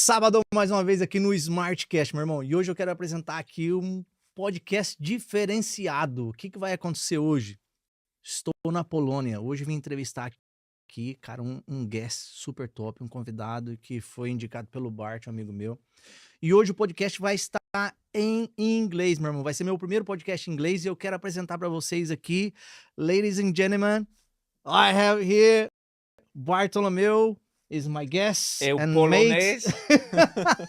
Sábado, mais uma vez aqui no Smartcast, meu irmão. E hoje eu quero apresentar aqui um podcast diferenciado. O que vai acontecer hoje? Estou na Polônia. Hoje vim entrevistar aqui, cara, um guest super top, um convidado que foi indicado pelo Bart, um amigo meu. E hoje o podcast vai estar em inglês, meu irmão. Vai ser meu primeiro podcast em inglês e eu quero apresentar para vocês aqui, ladies and gentlemen, I have here Bartolomeu is my guest and polonês mate.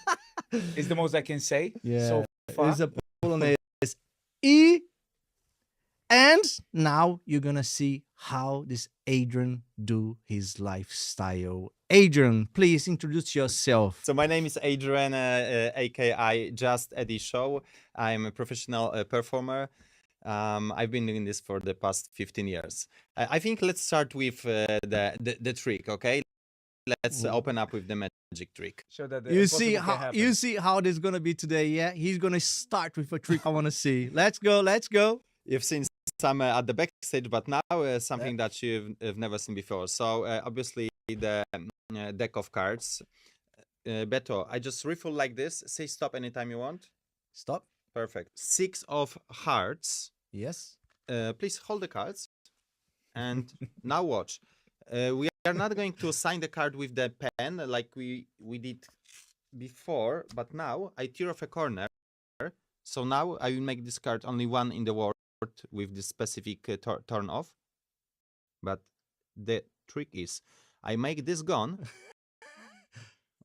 is the most I can say so far. He's a Polonês. And now you're gonna see how this Adrian do his lifestyle. Adrian, please introduce yourself. So my name is Adrian, aka Just Eddie Show. I'm a professional performer. I've been doing this for the past 15 years. I think let's start with the trick, okay? Let's open up with the magic trick. So that You see how this is gonna be today, yeah? He's gonna start with a trick I wanna see. Let's go. You've seen some at the backstage, but now something that you've never seen before. So obviously the deck of cards. Beto, I just riffle like this. Say stop anytime you want. Stop. Perfect. 6 of hearts. Yes. Please hold the cards. And now watch. We are not going to assign the card with the pen like we did before, but now I tear off a corner. So now I will make this card only one in the word with this specific turn off. But the trick is I make this gun.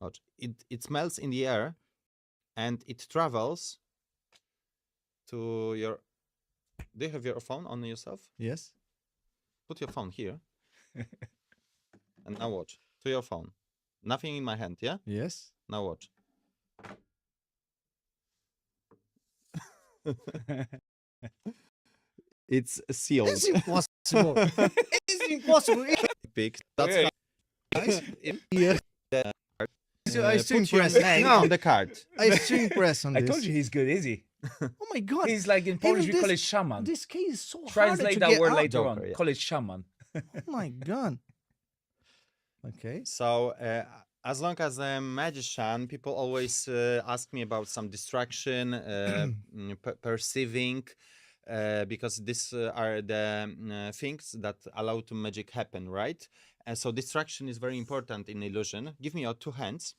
Watch. It smells in the air and it travels to your... Do you have your phone on yourself? Yes. Put your phone here. And now watch. To your phone. Nothing in my hand, yeah? Yes. Now watch. It's sealed. It's impossible. It's impossible. Big. That's Okay. nice. Yeah. I Put still your impressed. name No, on the card. I still impressed on I this. told you he's good, is he? Oh my God. He's like in Polish we this- call it shaman. This case is so hard to Translate that get word out. later Joker, on. yeah. Call it shaman. Oh my God. Okay. So as long as I'm a magician, people always ask me about some distraction, perceiving, because these are the things that allow to magic happen, right? And so distraction is very important in illusion. Give me your 2 hands,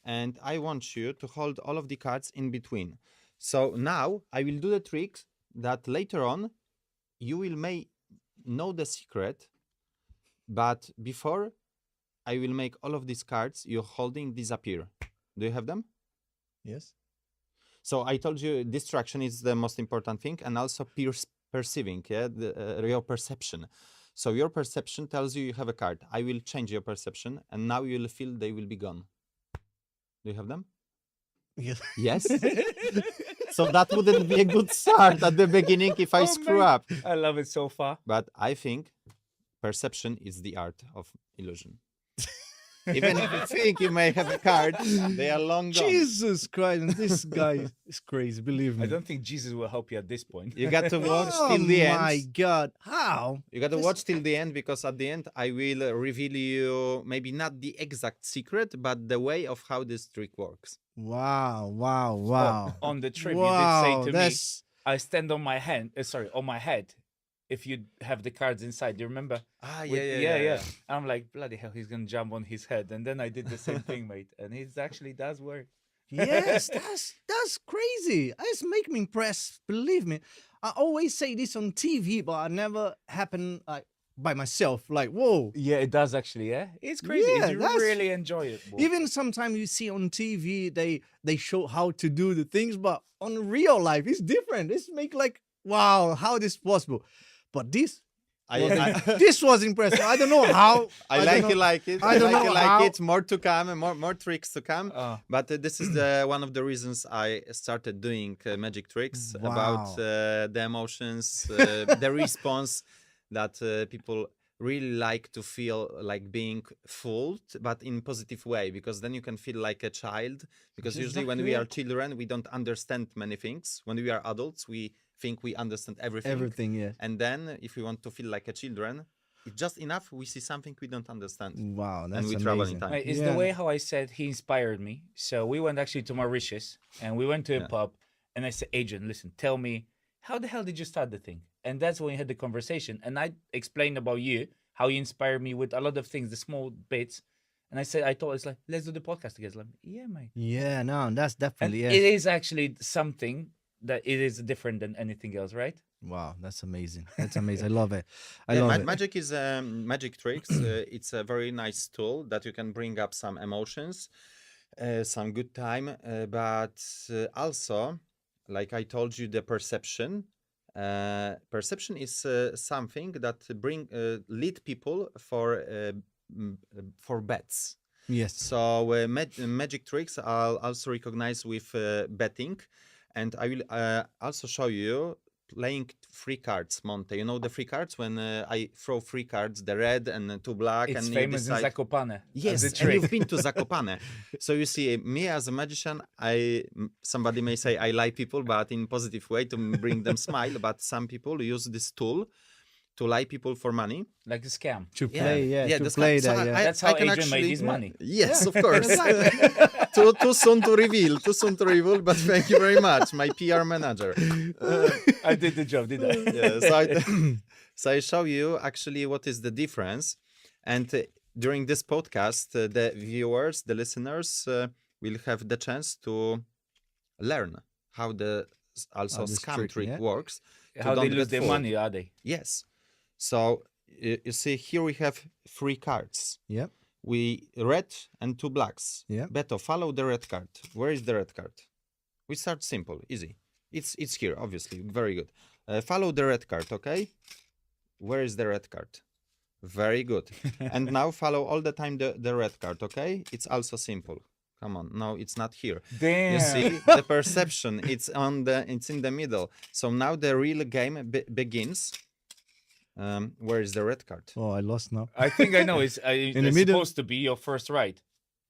and I want you to hold all of the cards in between. So now I will do the tricks that later on you may know the secret, but before I will make all of these cards you're holding disappear. Do you have them? Yes. So I told you distraction is the most important thing, and also perceiving, yeah, your perception. So your perception tells you have a card. I will change your perception, and now you'll feel they will be gone. Do you have them? Yes. Yes. So that wouldn't be a good start at the beginning if I screw up. I love it so far. But I think perception is the art of illusion. Even if you think you may have a card, they are long gone. Jesus Christ, this guy is crazy, believe me. I don't think Jesus will help you at this point. You got to watch Oh till the my end. God. How? You got to watch till the end, because at the end I will reveal you maybe not the exact secret, but the way of how this trick works. Wow. On the trip, Wow, you did say to that's... me, I stand on my hand. On my head. If you have the cards inside, do you remember? Ah, Yeah. I'm like, bloody hell, he's gonna jump on his head, and then I did the same thing, mate. And it actually does work. Yes, that's crazy. It's making me impressed. Believe me, I always say this on TV, but I never happen by myself. Like, whoa. Yeah, it does actually. Yeah, it's crazy. Yeah, It's that's- really enjoyable. Even sometimes you see on TV, they show how to do the things, but on real life, it's different. It's make like, wow, how this possible? But this this was impressive. I don't know how. I don't like know. you like it. I don't like know you like how. it. More to come, more tricks to come. Oh. But this is one of the reasons I started doing magic tricks Wow. about the emotions, the response that people really like to feel like being fooled, but in positive way, because then you can feel like a child. Because usually when we are children, we don't understand many things. When we are adults, we think we understand everything. Everything, yeah. And then if we want to feel like a children, it's just enough. We see something we don't understand, Wow, that's and we amazing. travel in time. Mate, it's Yeah. the way how I said he inspired me. So we went actually to Mauritius and we went to a Yeah. pub and I said, Adrian, listen, tell me, how the hell did you start the thing? And that's when we had the conversation. And I explained about you, how you inspired me with a lot of things, the small bits. And I said, I thought it's like, let's do the podcast together. Like, yeah, mate. Yeah, no, that's And definitely it is actually something that it is different than anything else, right? Wow, that's amazing. That's amazing. I love it. I Yeah, love it. magic is magic tricks. It's a very nice tool that you can bring up some emotions, some good time, but also, like I told you, the perception. Perception is something that lead people for bets. Yes. So magic tricks are also recognized with betting, and I will also show you playing free cards, Monte. You know the free cards when I throw free cards, the red and the two black, It's and you famous in decide. Zakopane. Yes, as a and trick. you've been to Zakopane. So you see, me as a magician, somebody may say I lie people, but in positive way to bring them smile. But some people use this tool to lie people for money. Like a scam. To play, to that's play kind- so that, yeah. That's how can Adrian made actually- his money. Yes, of course. Too soon to reveal. Too soon to reveal. But thank you very much, my PR manager. I did the job, did I? Yeah, so I show you actually what is the difference, and during this podcast, the viewers, the listeners, will have the chance to learn how the also this scam trick, trick yeah. works. to How they don't lose get their fooled. money, are they? Yes. So you see, here we have 3 cards. Yep. We red and 2 blacks. Yeah. Beto, follow the red card. Where is the red card? We start simple, easy. It's here, obviously. Very good. Follow the red card, okay? Where is the red card? Very good. And now follow all the time the red card, okay? It's also simple. Come on, no, it's not here. Damn. You see, the perception, it's in the middle. So now the real game begins. Where is the red card? Oh, I lost now. I think I know. It's the middle? supposed to be your first right.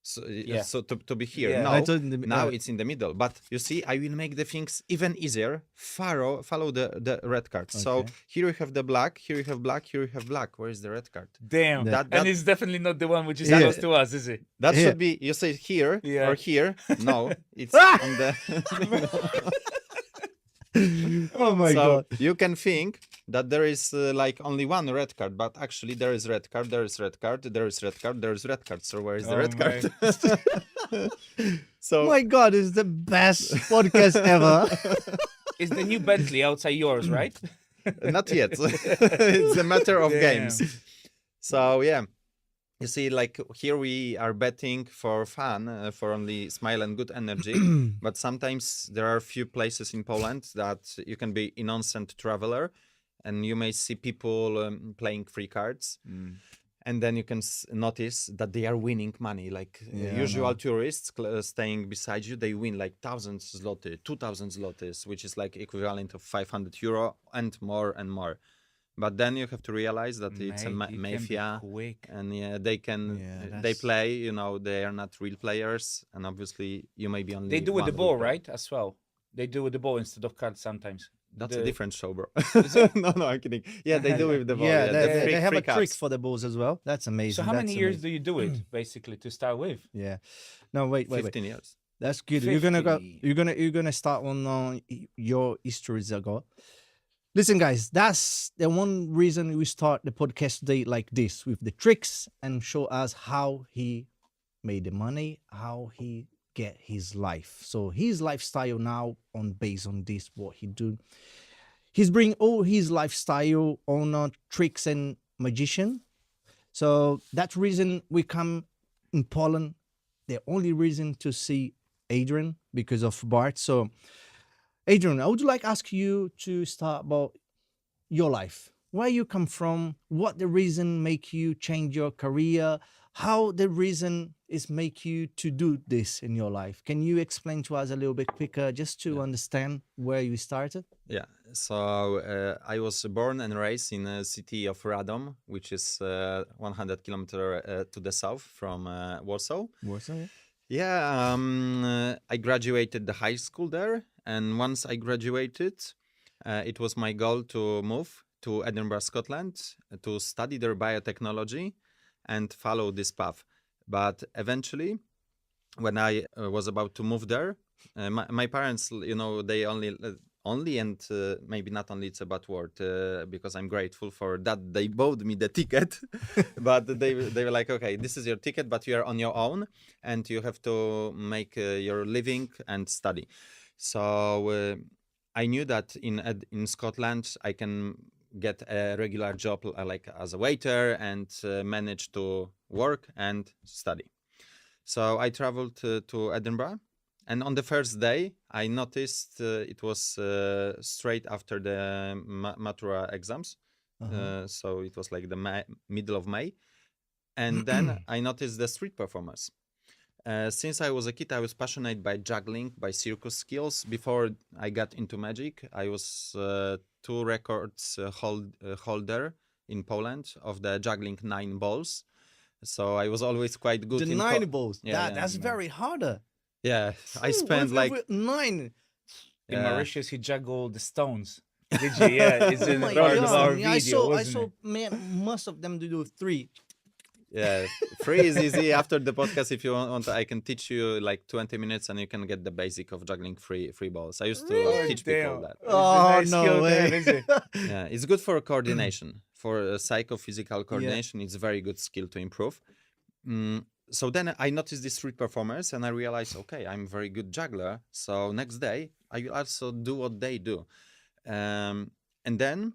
So, Yeah. so to be here. Yeah. No, I thought in the now it's in the middle. But you see, I will make the things even easier. Follow the red card. So Okay. here you have the black, here you have black, here you have black. Where is the red card? Damn. That- And it's definitely not the one which is Yeah. close to us, is it? That Here. should be, you say here Yeah. or here. No, it's on the... Oh my so god. you can think that there is like only one red card, but actually there is red card, there is red card, there is red card, there is red card. So where is the Oh red card? Oh my god, it's the best podcast ever. It's the new Bentley outside yours, right? Not yet. It's a matter of Damn. games. So yeah, you see, like here we are betting for fun, for only smile and good energy. But sometimes there are few places in Poland that you can be innocent traveler, and you may see people playing free cards. And then you can notice that they are winning money. Like Yeah, I usual know. tourists staying beside you, they win like 1,000 zloty, 2,000 zlotys, which is like equivalent of 500 euro and more and more. But then you have to realize that it's a Mate, you can be mafia, quick. and yeah, they can Yeah, they that's- play. You know, they are not real players, and obviously you may be only. They do with the one ball, real player. right? As well. They do with the ball instead of cards sometimes. That's The- a different show, bro. No, I'm kidding. Yeah, they do with the ball. Yeah, the they, free- they have free a trick cards. for the balls as well. That's amazing. So how many That's years amazing. do you do it, basically, to start with? Yeah. No, wait. 15 years. That's good. You're gonna go. 50. You're gonna start on your histories ago. Listen, guys. That's the one reason we start the podcast today like this, with the tricks, and show us how he made the money, how he get his life. So his lifestyle now based on this, what he do. He's bring all his lifestyle on tricks and magician. So that's reason we come in Poland. The only reason to see Adrian because of Bart. So, Adrian, I would like ask you to start about your life. Where you come from? What the reason make you change your career? How the reason is make you to do this in your life? Can you explain to us a little bit quicker, just to understand where you started? Yeah, so I was born and raised in the city of Radom, which is 100 kilometers to the south from Warsaw. Warsaw. Yeah, I graduated the high school there, and once I graduated, it was my goal to move to Edinburgh, Scotland, to study their biotechnology and follow this path. But eventually, when I was about to move there, my parents, they only and maybe not only, it's a bad word, because I'm grateful for that they bought me the ticket, but they were like, okay, this is your ticket, but you are on your own and you have to make your living and study. So I knew that in Scotland I can get a regular job like as a waiter and manage to work and study. So I traveled to Edinburgh, and on the first day I noticed it was straight after the Matura exams. So it was like the middle of May, and then I noticed the street performers. Since I was a kid, I was passionate by juggling, by circus skills. Before I got into magic, I was 2 records holder in Poland of the juggling 9 balls. So I was always quite good The in 9 balls. Yeah, That's very harder. Yeah, I Phew, spent what if like 9. In Yeah. Mauritius, he juggled the stones. Did you? Yeah, it's Oh in my part of God. our Yeah, video, I wasn't saw, it? man, most of them do 3. yeah, 3 is easy. After the podcast, if you want, I can teach you like 20 minutes, and you can get the basic of juggling free balls. I used to Really? teach people Damn. that. It's a Oh, nice no skill to way. have, isn't it? Yeah, it's good for coordination, for psychophysical coordination. It's a very good skill to improve. So then I noticed these street performers, and I realized, okay, I'm a very good juggler. So next day I will also do what they do, and then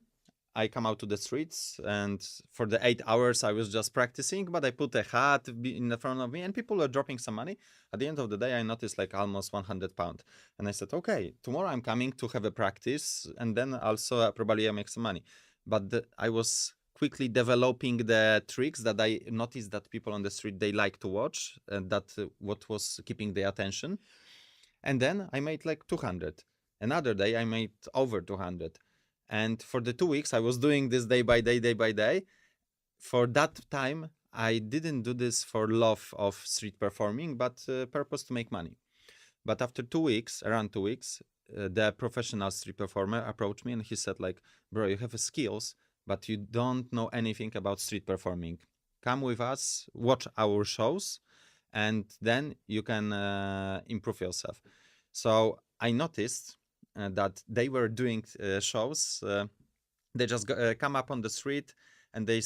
I come out to the streets, and for the 8 hours I was just practicing. But I put a hat in the front of me, and people were dropping some money. At the end of the day, I noticed like almost £100, and I said, okay, tomorrow I'm coming to have a practice, and then also probably I make some money. But I was quickly developing the tricks that I noticed that people on the street, they like to watch, and that what was keeping their attention. And then I made like 200. Another day I made over 200. And for the 2 weeks I was doing this day by day. For that time I didn't do this for love of street performing, but purpose to make money. But after 2 weeks, around 2 weeks, the professional street performer approached me, and he said like, bro, you have skills, but you don't know anything about street performing. Come with us, watch our shows, and then you can improve yourself. So I noticed that they were doing shows. They just come up on the street, and they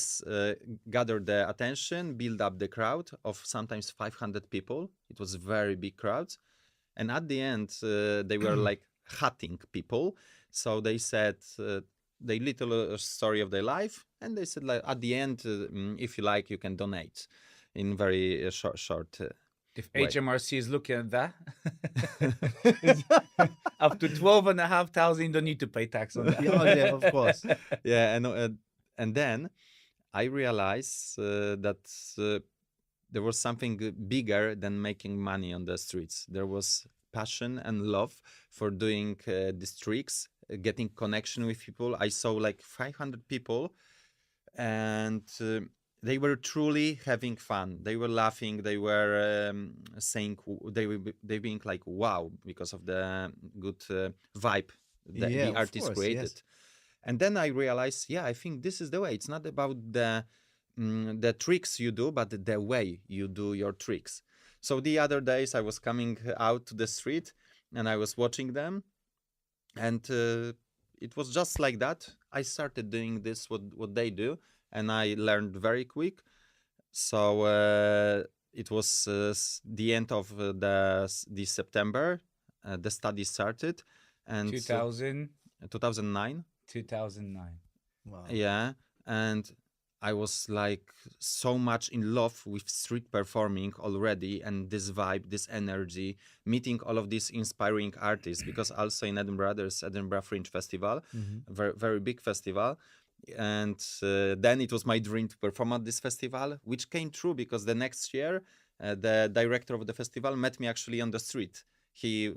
gather the attention, build up the crowd of sometimes 500 people. It was very big crowds. And at the end, they were like hatting people. So they said they little story of their life, and they said like at the end, if you like, you can donate in very short. If way. HMRC is looking at that, up to 12,500, you don't need to pay tax on that. Yeah, of course. Yeah, and then I realized that there was something bigger than making money on the streets. There was passion and love for doing these tricks, getting connection with people. I saw like 500 people, and they were truly having fun. They were laughing. They were saying they being like wow because of the good vibe that Yeah, the of artist course, created. yes. And then I realized, yeah, I think this is the way. It's not about the tricks you do, but the way you do your tricks. So the other days I was coming out to the street, and I was watching them, and it was just like that. I started doing this what they do, and I learned very quick. So it was the end of this September. The study started, and 2009. 2009. Wow. Yeah, and I was like so much in love with street performing already, and this vibe, this energy, meeting all of these inspiring artists. Because also in Edinburgh, there's Edinburgh Fringe Festival, very very big festival, and then it was my dream to perform at this festival, which came true because the next year, the director of the festival met me actually on the street. He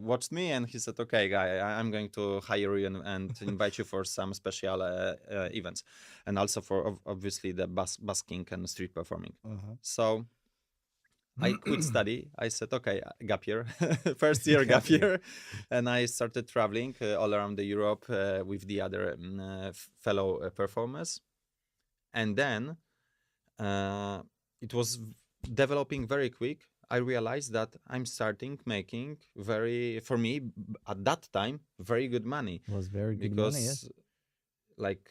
watched me, and he said, okay, guy, I'm going to hire you and invite you for some special events, and also for obviously the busking and street performing. So I quit study. I said, okay, gap year, first year gap year, and I started traveling all around the Europe with the other fellow performers, and then it was developing very quick. I realized that I'm starting making for me at that time, very good money Was very good because, money, yes. like,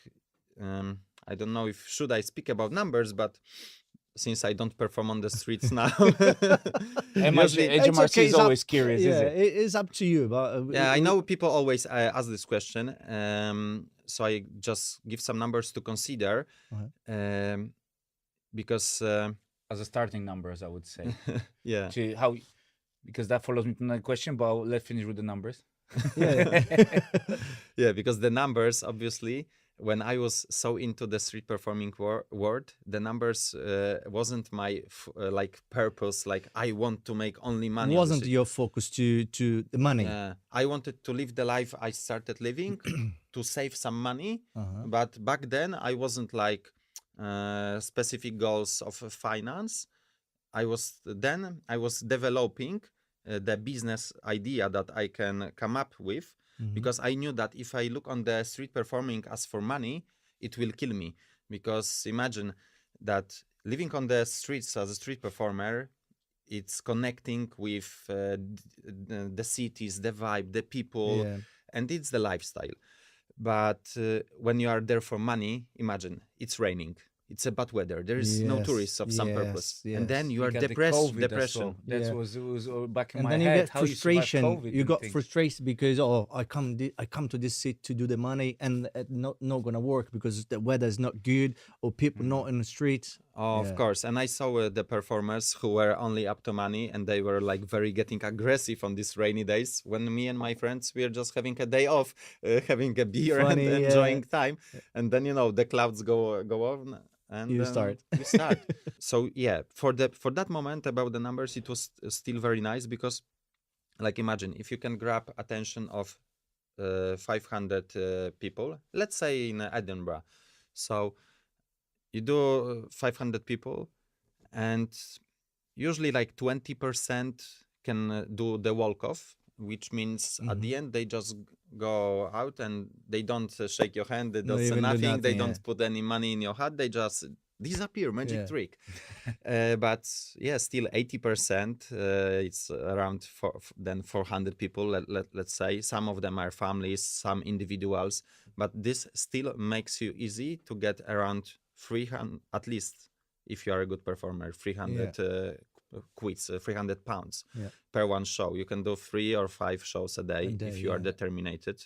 I don't know if should I speak about numbers, but since I don't perform on the streets now, usually, HMRC is it's up- always curious, is yeah, it? it's up to you. But yeah, I know people always ask this question, so I just give some numbers to consider, because As a starting numbers, I would say. yeah, Because that follows me to another question, but let's finish with the numbers. yeah, yeah, because the numbers, obviously, when I was so into the street performing world, the numbers wasn't my like purpose. Like I want to make only money. on the wasn't street. your focus to the money? I wanted to live the life I started living to save some money. Uh-huh. But back then, I wasn't like specific goals of finance. I was developing the business idea that I can come up with, because I knew that if I look on the street performing as for money, it will kill me. Because imagine that living on the streets as a street performer, it's connecting with the cities, the vibe, the people, Yeah. and it's the lifestyle. But when you are there for money, imagine it's raining. It's a bad weather. There is no Yes, tourists of some purpose, yes, and then yes. you are got the depressed. COVID as Depression. well. That Yeah. was back in And my then head. you get how you survive frustration. COVID You and got things. frustration because I come to this city to do the money and not gonna work because the weather is not good or people not in the streets. Oh, Yeah. of course. And I saw the performers who were only up to money, and they were like very getting aggressive on these rainy days. When me and my friends, we are just having a day off, having a beer Funny, and yeah. enjoying time, and then the clouds go on, and You then start. we start. So yeah, for that moment about the numbers, it was still very nice because, like, imagine if you can grab attention of 500 people, let's say in Edinburgh. So you do 500 people, and usually like 20% can do the walk off, which means at the end they just go out and they don't shake your hand, they Not don't say even do nothing, they nothing, don't yeah. put any money in your hat, they just disappear, magic Yeah. trick. But yeah, still 80%, it's around then 400 people, let's say. Some of them are families, some individuals, but this still makes you easy to get around 300, at least if you are a good performer, 300 quits, 300 pounds Yeah. per one show. You can do 3 or 5 shows a day, A day, if you are yeah. determined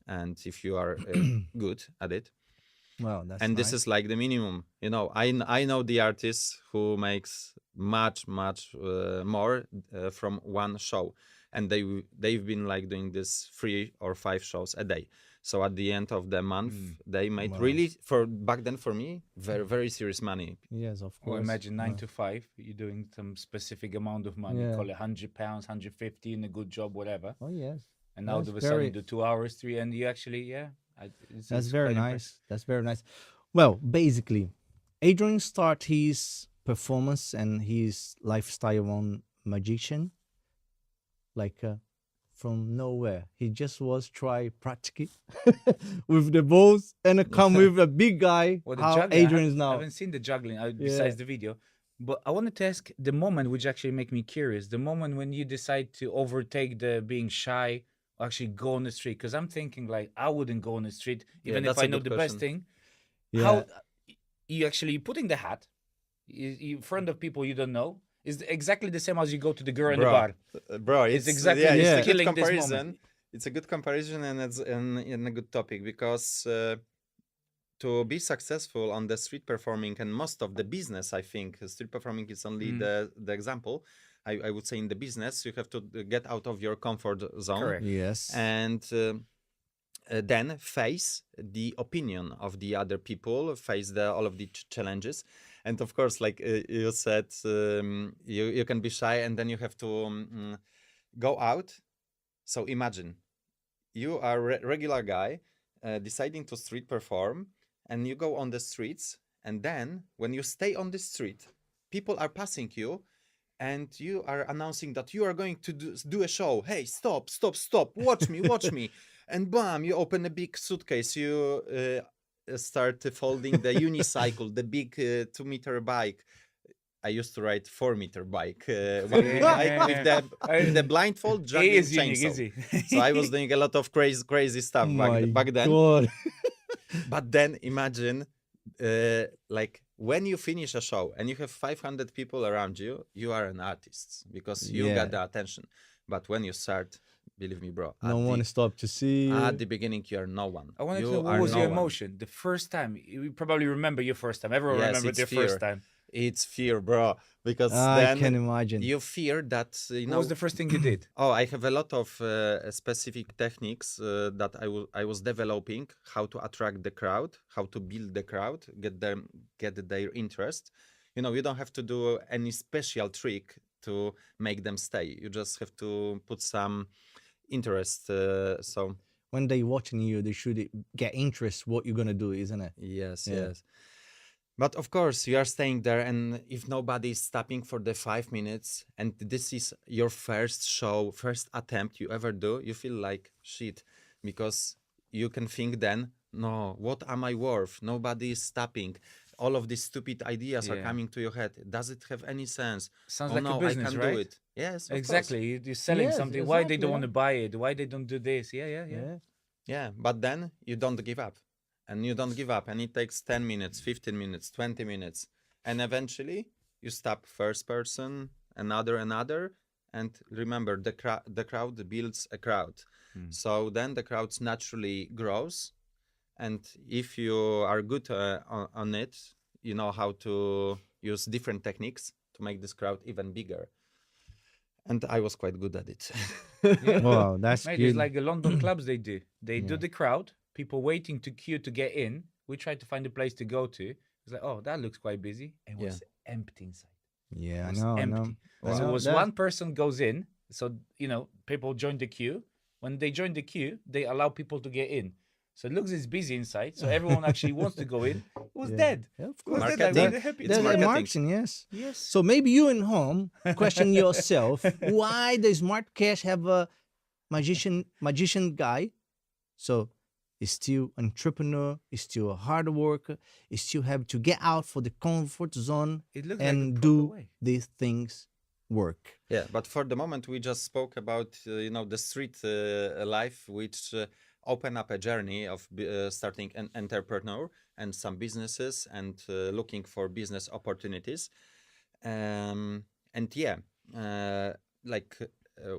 and if you are good at it. Wow, that's And nice. this is like the minimum. I know the artists who makes much more from one show, and they've been like doing this 3 or 5 shows a day. So at the end of the month, they made Wow. really, for back then for me, very very serious money. Yes, of Or course. imagine 9 to 5, you're doing some specific amount of money, Yeah. call it £100, 150 in a good job, whatever. Oh yes. And now all That's of a sudden very- you do 2 hours, 3, and you actually, That's it's very quite nice. impressive. That's very nice. Well, basically, Adrian start his performance and his lifestyle on magician, like from nowhere. He just was try practicing with the balls and come with a big guy. Well, the how juggling, Adrian is I now. haven't seen the juggling besides the video. But I wanted to ask the moment, which actually make me curious, the moment when you decide to overtake the being shy, or actually go on the street. Because I'm thinking like, I wouldn't go on the street, even if that's I a know good the best question. thing. How you actually putting the hat in front of people you don't know is exactly the same as you go to the girl in the bar. Bro, It's exactly it's a good killing this comparison. moment. It's a good comparison, and it's in a good topic, because to be successful on the street performing, and most of the business, I think street performing is only the example. I would say in the business you have to get out of your comfort zone. Correct. Yes. And then face the opinion of the other people, face all of the challenges. And of course, like you said, you can be shy, and then you have to go out. So imagine you are a regular guy deciding to street perform, and you go on the streets, and then when you stay on the street, people are passing you, and you are announcing that you are going to do a show. Hey, stop, stop, stop! Watch me, watch me! And bam, you open a big suitcase. You start folding the unicycle, the big 2-meter bike. I used to ride 4-meter bike, one big bike with the blindfold, He juggling is unique, chainsaw. is he? So I was doing a lot of crazy stuff back then. God. But then imagine, like when you finish a show and you have 500 people around you, you are an artist because you Yeah. got the attention. But when you start, believe me, bro, No one stopped to see you. at the beginning you are no one. I wanted You to know, what are was your no one. emotion the first time? You probably remember your first time. Everyone Yes, remembered it's their fear. first time. It's fear, bro, because I then can imagine. you fear that you What know. was the first thing you did? Oh, I have a lot of specific techniques that I was developing. How to attract the crowd, how to build the crowd, get their interest. You know, you don't have to do any special trick to make them stay. You just have to put some interest. So When they watching you, they should get interest what you're gonna do, isn't it? yes, Yeah. yes. But of course, you are staying there, and if nobody is stopping for the 5 minutes, and this is your first show, first attempt you ever do, you feel like shit, because you can think then, no, what am I worth? Nobody is stopping. All of these stupid ideas are Yeah. coming to your head. Does it have any sense? Sounds Oh like no, a business, I can right? do it. Yes, of course. Exactly. You're selling Yes, something. Why they exactly, don't want yeah. to buy it? Why they don't do this? Yeah. Yeah, but then you don't give up. And you don't give up. And it takes 10 minutes, 15 minutes, 20 minutes. And eventually you stop first person, another. And remember, the crowd builds a crowd. So then the crowd naturally grows. And if you are good on it, you know how to use different techniques to make this crowd even bigger. And I was quite good at it. Wow, that's Mate, good. it's like the London clubs they do. They do Yeah. the crowd, people waiting to queue to get in. We try to find a place to go to. It's like, oh, that looks quite busy. And it was empty inside. Yeah, It I was know. empty. I So know it was that- one person goes in. So, people join the queue. When they join the queue, they allow people to get in. So it looks it's busy inside. So everyone actually wants to go in. It was Yeah. dead. Yeah, of It was course. dead. Like, Marketing. what the happy- It's That's marketing. marketing, yes. Yes. So maybe you in home question yourself why the Smart Cash have a magician guy. So he's still entrepreneur, he's still a hard worker, he still have to get out for the comfort zone It looks like and the proper do way. these things work. Yeah, but for the moment, we just spoke about the street life, which open up a journey of starting an entrepreneur and some businesses and looking for business opportunities. And yeah,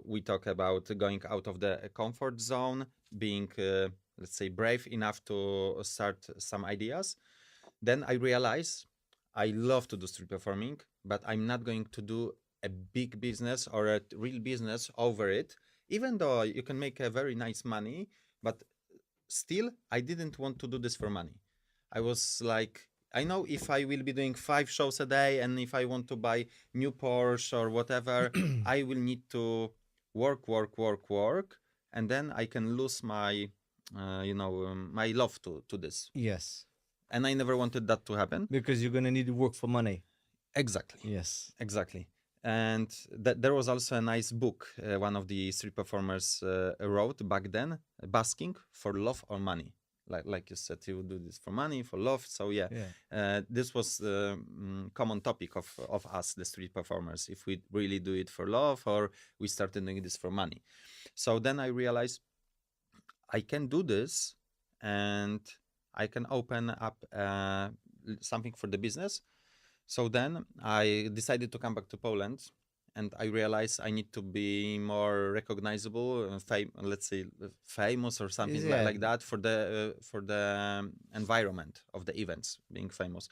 we talk about going out of the comfort zone, being let's say brave enough to start some ideas. Then I realize I love to do street performing, but I'm not going to do a big business or a real business over it, even though you can make a very nice money. But still, I didn't want to do this for money. I was like, I know if I will be doing 5 shows a day, and if I want to buy new Porsche or whatever, I will need to work, and then I can lose my, my love to this. Yes. And I never wanted that to happen. Because you're gonna need to work for money. Exactly. Yes. Exactly. And there was also a nice book one of the street performers wrote back then, Basking for Love or Money. Like you said, you do this for money, for love. So yeah, this was the common topic of us, the street performers, if we really do it for love or we started doing this for money. So then I realized I can do this and I can open up something for the business. So then I decided to come back to Poland, and I realized I need to be more recognizable, let's say famous or something like that for the environment of the events, being famous.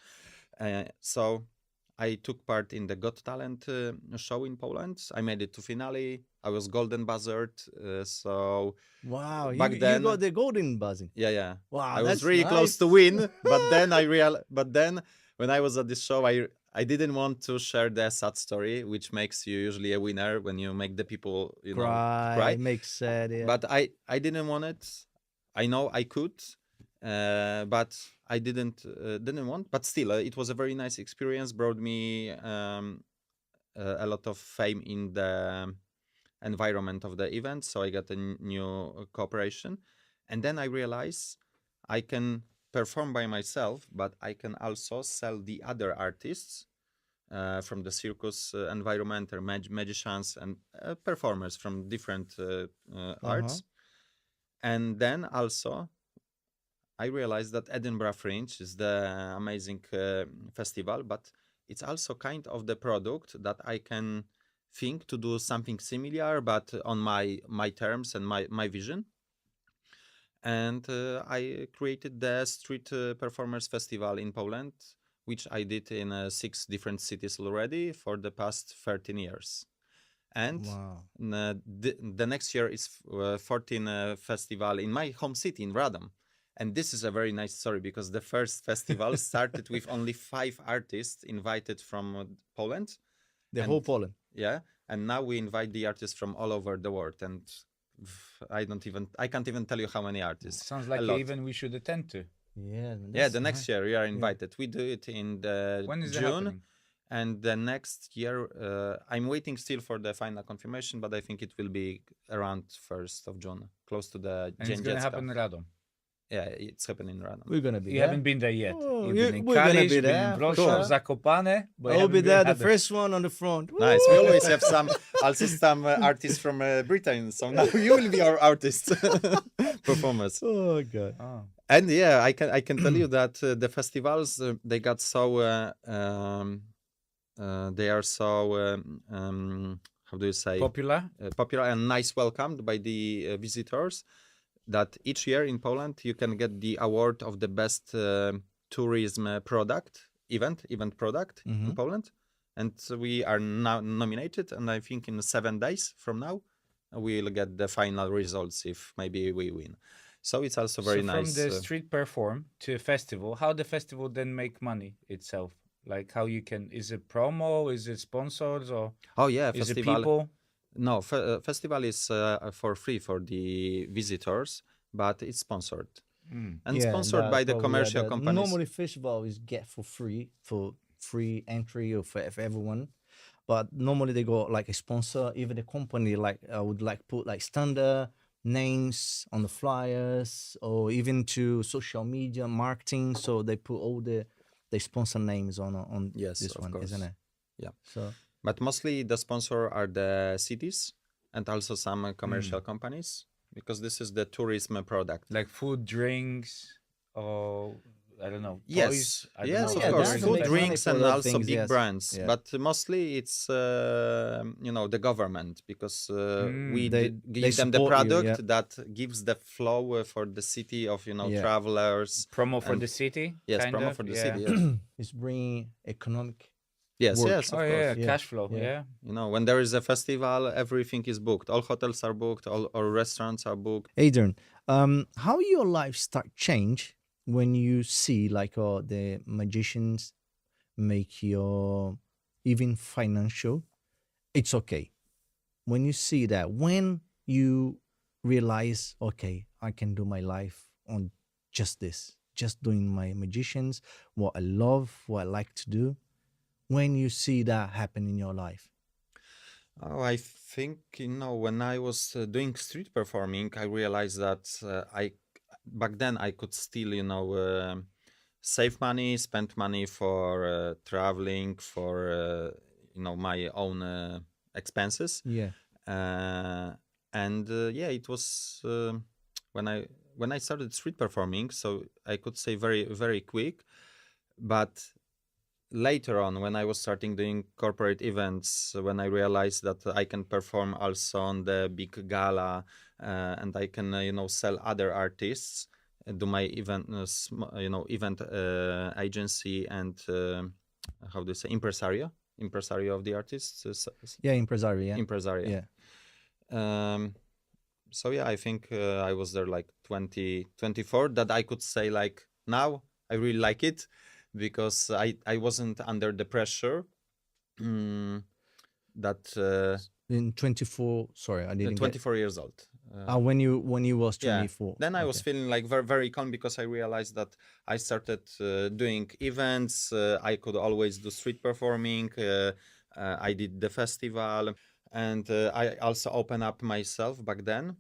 So I took part in the Got Talent show in Poland. I made it to finale. I was golden buzzard. So Wow, back you then- got the golden buzzing. yeah. Wow, I was that's really close nice. to win, but then But then when I was at this show, I didn't want to share the sad story, which makes you usually a winner when you make the people cry. Makes sad. Yeah. But I didn't want it. I know I could, but I didn't want. But still, it was a very nice experience. Brought me a lot of fame in the environment of the event, so I got a new cooperation. And then I realized I can perform by myself, but I can also sell the other artists from the circus environment, or magicians and performers from different arts. And then also I realized that Edinburgh Fringe is the amazing festival, but it's also kind of the product that I can think to do something similar, but on my terms and my vision. And I created the Street Performers Festival in Poland, which I did in 6 different cities already for the past 13 years. And Wow. the next year is 14 festival in my home city in Radom. And this is a very nice story, because the first festival started with only 5 artists invited from Poland. The And- whole Poland. Yeah, and now we invite the artists from all over the world, and I can't even tell you how many artists. Sounds like a lot. even we should attend to. Yeah. Yeah, the next year we are invited. We do it in the When is it June, happening? and the next year I'm waiting still for the final confirmation, but I think it will be around 1st of June, close to the And it's going to happen in Radom. Yeah, it's happening in Radom. We're gonna be You there. haven't been there yet. Oh, You've you- been in we're gonna Kalisz, be been there, in for Wrocław, sure. Zakopane. But you I'll haven't be been there, the Radom. first one on the front. Nice. We always have some artists from Britain, so now you will be our artist performers. Oh god. Oh. And yeah, I can tell you that the festivals they got so they are so how do you say Popular? popular and nice welcomed by the visitors, that each year in Poland you can get the award of the best tourism event product in Poland, and so we are now nominated, and I think in 7 days from now we'll get the final results if maybe we win. So it's also very so nice. From the street perform to a festival, how the festival then make money itself? Like how you can, is it promo, is it sponsors, or Oh yeah, is it festival. people? No, festival is for free for the visitors, but it's sponsored and sponsored by the commercial companies. Normally, festival is get for free entry or for everyone, but normally they go like a sponsor. Even the company like would like put like standard names on the flyers, or even to social media marketing. So they put all they sponsor names on Yes, this of one, course. isn't it? Yeah. So But mostly the sponsor are the cities and also some commercial companies, because this is the tourism product. Like food, drinks, or I don't know. Yes, toys? I don't yes, know. of Yeah, course, that's food, make money drinks, for and that also things, big yes. brands. Yeah. But mostly it's the government, because we They give them the support you, product yeah. that gives the flow for the city of Yeah. travelers. Promo for And- the city? Yes, kind promo of? for the Yeah. city. Yes, it's bringing economic. yes, Work. yes, of Oh course. yeah, Yeah, cash flow. yeah. Yeah. When there is a festival, everything is booked. All hotels are booked. All restaurants are booked. Adrian, how your life start change when you see like the magicians make your even financial? It's okay. When you see that, when you realize, okay, I can do my life on just this, just doing my magicians, what I love, what I like to do. When you see that happen in your life. Oh, I think when I was doing street performing, I realized that back then I could still save money, spend money for traveling, for my own expenses, Yeah. it was when I started street performing, so I could say very very quick, but later on when I was starting doing corporate events, when I realized that I can perform also on the big gala, and I can sell other artists, do my event agency, and how do you say, impresario of the artists, Yeah, impresario. Yeah. impresario. Yeah. So I think I was there like 24, that I could say like now I really like it, because I wasn't under the pressure that In 24. Sorry, I didn't. 24 years old. When you was Yeah. 24. Then I was Okay. feeling like very, very calm, because I realized that I started doing events. I could always do street performing. I did the festival, and I also opened up myself back then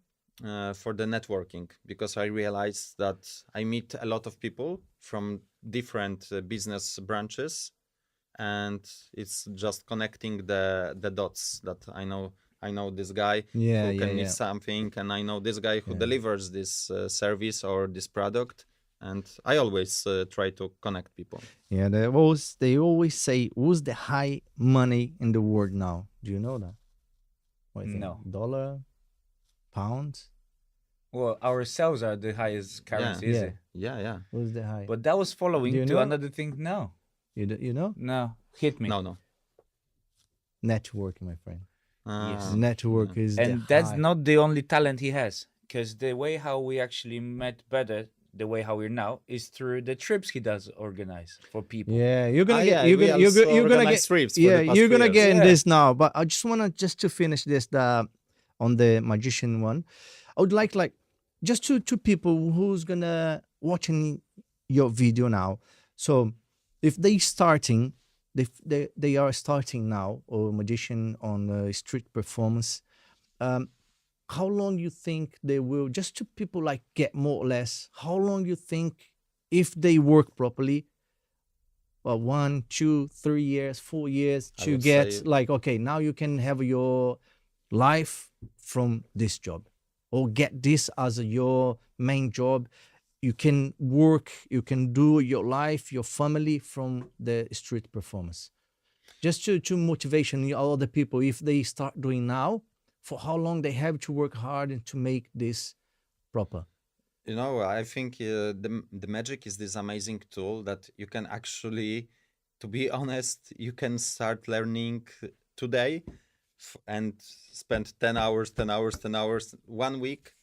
for the networking, because I realized that I meet a lot of people from different business branches, and it's just connecting the dots, that I know this guy Yeah, who can yeah, need yeah. something, and I know this guy who Yeah. delivers this service or this product, and I always try to connect people. Yeah, they always say, who's the high money in the world now? Do you know that? What do you think? No. Dollar, pounds? Well, ourselves are the highest currency, is Yeah. it? Yeah. Who's the high? But that was Do following you to know? another thing. No, You know? no, hit me. No. Networking, my friend. Yes. Network is And the that's high. not the only talent he has, because the way how we actually met better, the way how we're now, is through the trips he does organize for people. Yeah, you're gonna get. yeah, You're we gonna. You're, also go- you're gonna organize get. trips for Yeah, the past you're 3 gonna years. get in Yeah. this now. But I just wanna to finish this on the magician one. I would like just two people who's gonna watching your video now. So if they are starting now, or magician on street performance, how long you think they will, just to people like get more or less, how long you think, if they work properly, 1, 2, 3 years, 4 years, I to would get say- like, okay, now you can have your life from this job, or get this as your main job. You can work, you can do your life, your family from the street performance. Just to motivation other people, if they start doing now, for how long they have to work hard and to make this proper. You know, I think the magic is this amazing tool that you can actually, to be honest, you can start learning today and spend 10 hours, 10 hours, 10 hours, 1 week,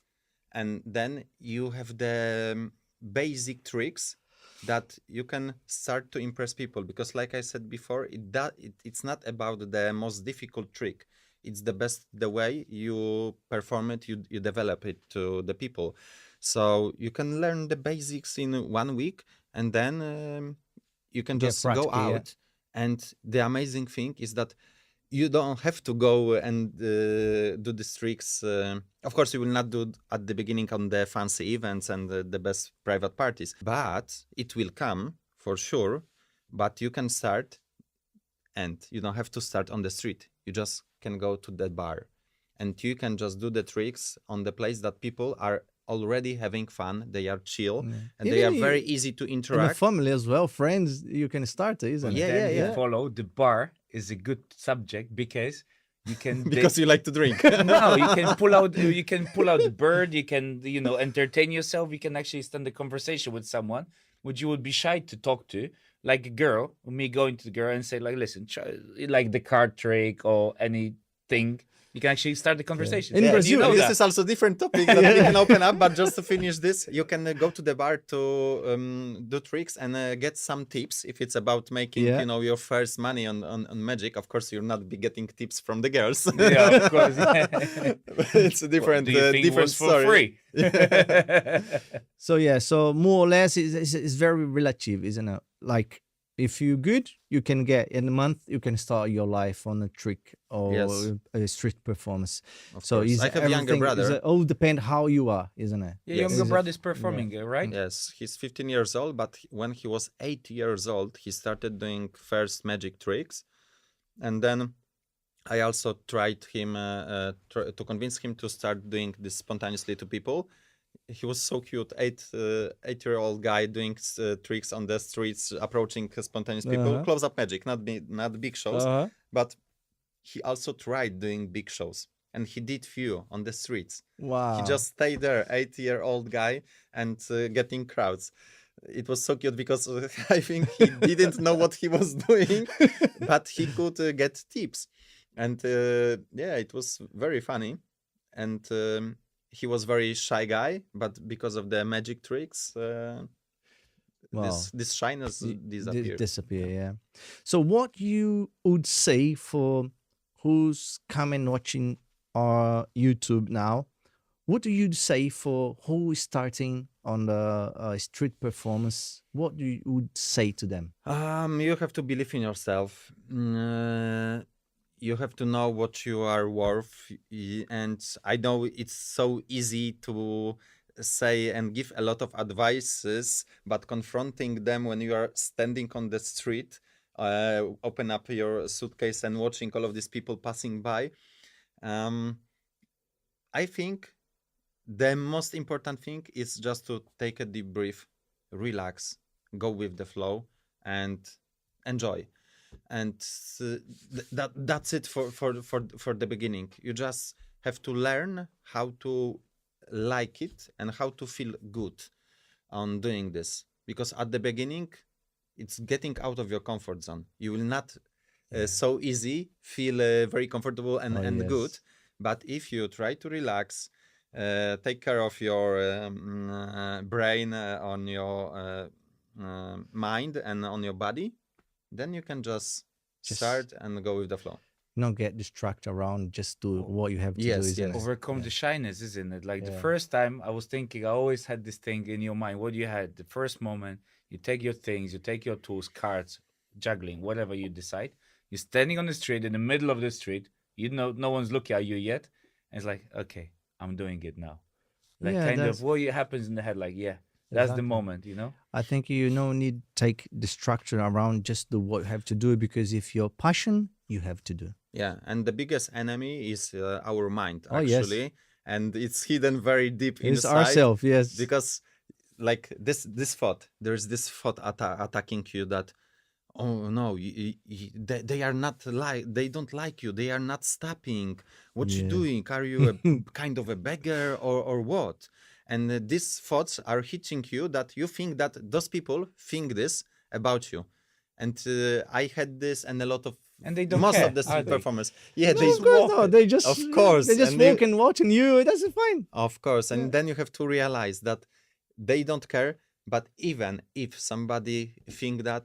and then you have the basic tricks that you can start to impress people. Because like I said before, it's not about the most difficult trick. It's the way you perform it, you develop it to the people. So you can learn the basics in 1 week, and then you can Get just go practical, yeah. out. And the amazing thing is that you don't have to go and do these tricks. Of course, you will not do at the beginning on the fancy events and the best private parties, but it will come for sure. But you can start, and you don't have to start on the street. You just can go to the bar, and you can just do the tricks on the place that people are already having fun. They are chill, and they Even are very you- easy to In the interact. family as well, friends, you can start it, isn't Yeah, it? Then yeah. you follow the bar is a good subject, because you can Because you like to drink. no, you can pull out the bird, you can entertain yourself, you can actually stand a conversation with someone which you would be shy to talk to, like a girl, me going to the girl and say, like, listen, try, like the card trick or anything. You can actually start the conversation. In Yeah, Brazil, you know this that. is also a different topic that we can open up, but just to finish this, you can go to the bar to do tricks and get some tips if it's about making Yeah. your first money on magic. Of course, you'll not be getting tips from the girls. Yeah, of course. It's a different Do you think it different was for story. free? So yeah, so more or less it's very relative, isn't it? Like, if you're good, you can get in a month, you can start your life on a trick or Yes. a street performance. Of So course. is I have a younger everything- is brother. it all depend how you are, isn't it? Your Yes. younger Is it- brother's performing, right? Yes, he's 15 years old, but when he was 8 years old, he started doing first magic tricks. And then I also tried him to convince him to start doing this spontaneously to people. He was so cute, 8-year-old guy doing tricks on the streets, approaching spontaneous people, Uh-huh. close-up magic, not big shows. Uh-huh. But he also tried doing big shows, and he did few on the streets. Wow. He just stayed there, 8-year-old guy, and getting crowds. It was so cute because I think he didn't know what he was doing, but he could get tips. And yeah, it was very funny. And he was very shy guy, but because of the magic tricks, Wow. this shyness disappeared. Disappear, yeah. So what you would say for who's coming watching our YouTube now, what do you say for who is starting on the street performance? What do you would say to them? You have to believe in yourself. you have to know what you are worth. And I know it's so easy to say and give a lot of advices, but confronting them when you are standing on the street, open up your suitcase and watching all of these people passing by, um, I think the most important thing is just to take a deep breath, relax, go with the flow, and enjoy. And that's it for the beginning. You just have to learn how to like it and how to feel good on doing this, because at the beginning it's getting out of your comfort zone. You will not so easy feel very comfortable and good. But if you try to relax, take care of your brain, on your mind and on your body, then you can just start and go with the flow. Not get distracted around, just do what you have to do. Yes, Isn't yes. it? Overcome the shyness, isn't it? Like the Yeah. first time I was thinking, I always had this thing in your mind. What you had the first moment, you take your things, you take your tools, cards, juggling, whatever you decide. You're standing on the street in the middle of the street. You know, no one's looking at you yet. And it's like, okay, I'm doing it now. Like Yeah, kind that's- of what happens in the head. Like, yeah, that's the Exactly. moment, you know? I think you no need take distraction around, just do what you have to do, because if you're passion, you have to do. Yeah, and the biggest enemy is our mind, Oh, yes. actually, and it's hidden very deep It's inside. ourselves, yes. Because, like this thought, there's this thought attacking you that, oh no, they are not they don't like you, they are not stopping. What you Yeah. doing? Are you a kind of a beggar or what? And these thoughts are hitting you, that you think that those people think this about you. And I had this, and a lot of And they don't most care, of the are street they? performers, yeah, No, they of course not. They just, of course, they just and they- walking, watching you. That's fine. of course, and Yeah. then you have to realize that they don't care. But even if somebody think that,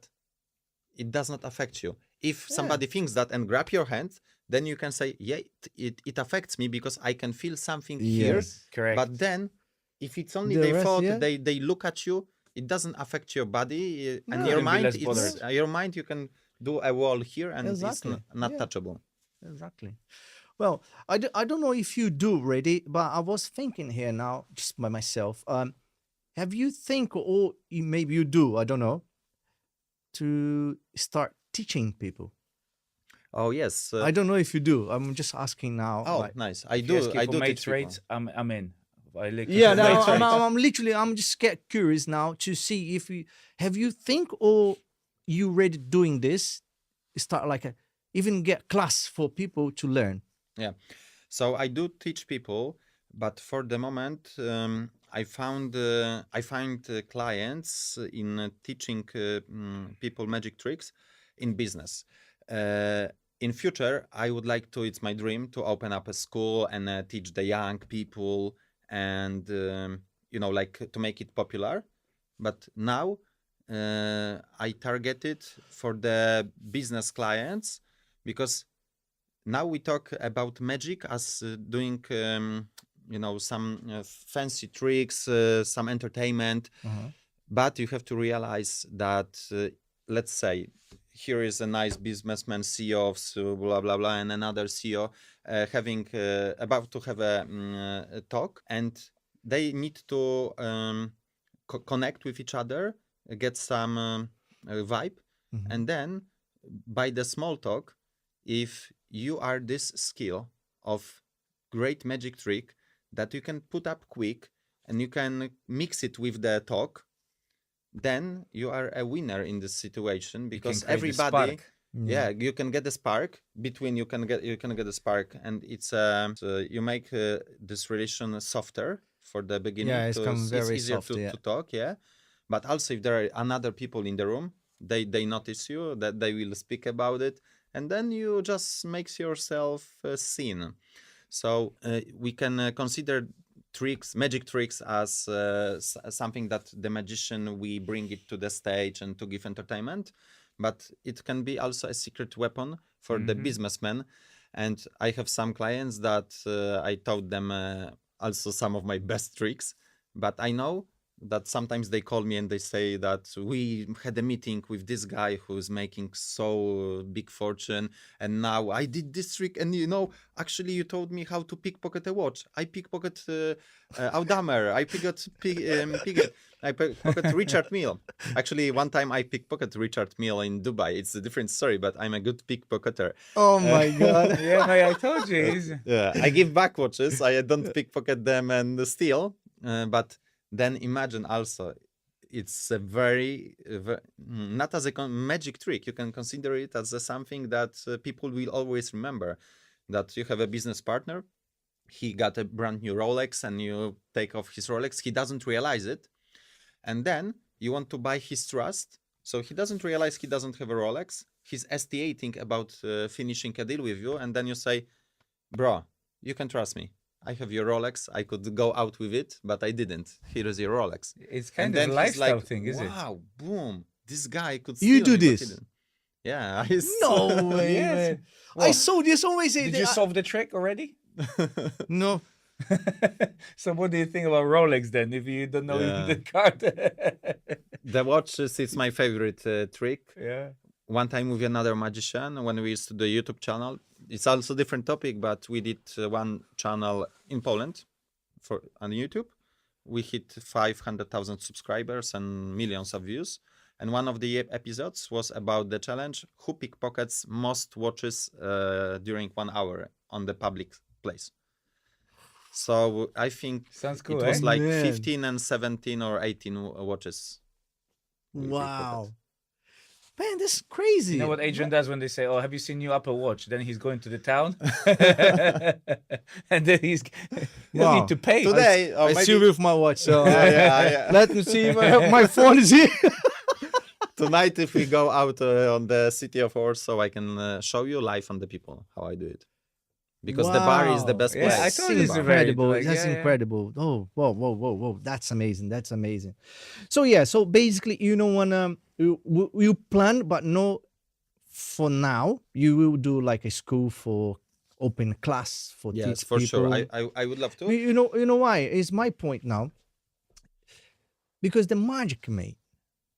it does not affect you. If Yeah. somebody thinks that and grab your hand, then you can say, yeah, it affects me because I can feel something here. Yes. Correct. But then, if it's only The their rest, thought, yeah. they look at you, it doesn't affect your body and No. your You can be mind. less It's bothered. your mind. You can do a wall here, and Exactly. it's not Yeah. touchable. Exactly. Well, I don't know if you do already, but I was thinking here now, just by myself. Have you think, or maybe you do, I don't know, to start teaching people? Oh yes. I don't know if you do. I'm just asking now. Oh, like- nice. I If you do. ask I for do mates teach people. rates, I'm in. I like Yeah, for no, mates rates. I'm literally, I'm just get curious now to see if you have you think, or you already doing this, start like a even get class for people to learn. So I do teach people, but for the moment, I find clients in teaching people magic tricks in business. In future, I would like to. It's my dream to open up a school and teach the young people, and like to make it popular. But now, I target it for the business clients, because now we talk about magic as doing some fancy tricks, some entertainment. But you have to realize that, let's say, here is a nice businessman, CEO of blah blah blah, and another CEO having about to have a talk, and they need to connect with each other, get some vibe, and then by the small talk, if you are this skill of great magic trick that you can put up quick and you can mix it with the talk, then you are a winner in this situation, You can because create the everybody, spark. yeah, you can get the spark between, you can get the spark, and it's so you make this relation softer for the beginning. Yeah, it's come very easier soft, yeah. to talk, yeah. But also, if there are another people in the room, they notice you, that they will speak about it, and then you just makes yourself seen. So we can consider magic tricks, as something that the magician, we bring it to the stage and to give entertainment, but it can be also a secret weapon for the businessman. And I have some clients that I taught them also some of my best tricks, but I know that sometimes they call me and they say that we had a meeting with this guy who's making so big fortune, and now I did this trick, and actually you told me how to pickpocket a watch. I pickpocket Audammer. I pickpocket Richard Mille. Actually, one time I pickpocket Richard Mille in Dubai. It's a different story, but I'm a good pickpocketer. Oh my God. Yeah, no, I told you. Yeah, I give back watches. I don't pickpocket them and steal. But then imagine also, it's a very, not as a magic trick. You can consider it as something that people will always remember. That you have a business partner, he got a brand new Rolex, and you take off his Rolex. He doesn't realize it, and then you want to buy his trust. So he doesn't realize he doesn't have a Rolex. He's estimating about finishing a deal with you, and then you say, "Bro, you can trust me. I have your Rolex. I could go out with it, but I didn't. Here is your Rolex." It's kind And of then a he's lifestyle like, thing, is it? wow, boom! This guy could. You steal do me, but he this? didn't. Yeah. No way, Yes. man. I Well, saw this always say Did that you solve the trick already? no. So what do you think about Rolex then, if you don't know even Yeah. the card? The watches is my favorite trick. Yeah. One time with another magician, when we used to do a YouTube channel, it's also different topic, but we did one channel in Poland on YouTube. We hit 500,000 subscribers and millions of views. And one of the episodes was about the challenge, who pickpockets most watches during 1 hour on the public place. So I think Sounds cool, it was eh? like Man. 15 and 17 or 18 watches. we Wow. pickpocketed. Man, this is crazy. You know what Adrian does when they say, "Oh, have you seen new Apple Watch?" Then he's going to the town, and then he's you Wow. need to pay. Today, or I maybe see with my watch, so yeah. let me see if I have my phone is here. Tonight, if we go out on the city of Warsaw, I can show you live on the people how I do it. Because the bar is the Wow. best Yeah, place. I That's told you it's a very, incredible. like, That's yeah. incredible. Oh, whoa. That's amazing. That's amazing. So yeah, so basically, when you plan, but no, for now, you will do like a school for open class for Yes, teach for people. sure. I would love to. You know why? It's my point now. Because the magic, mate.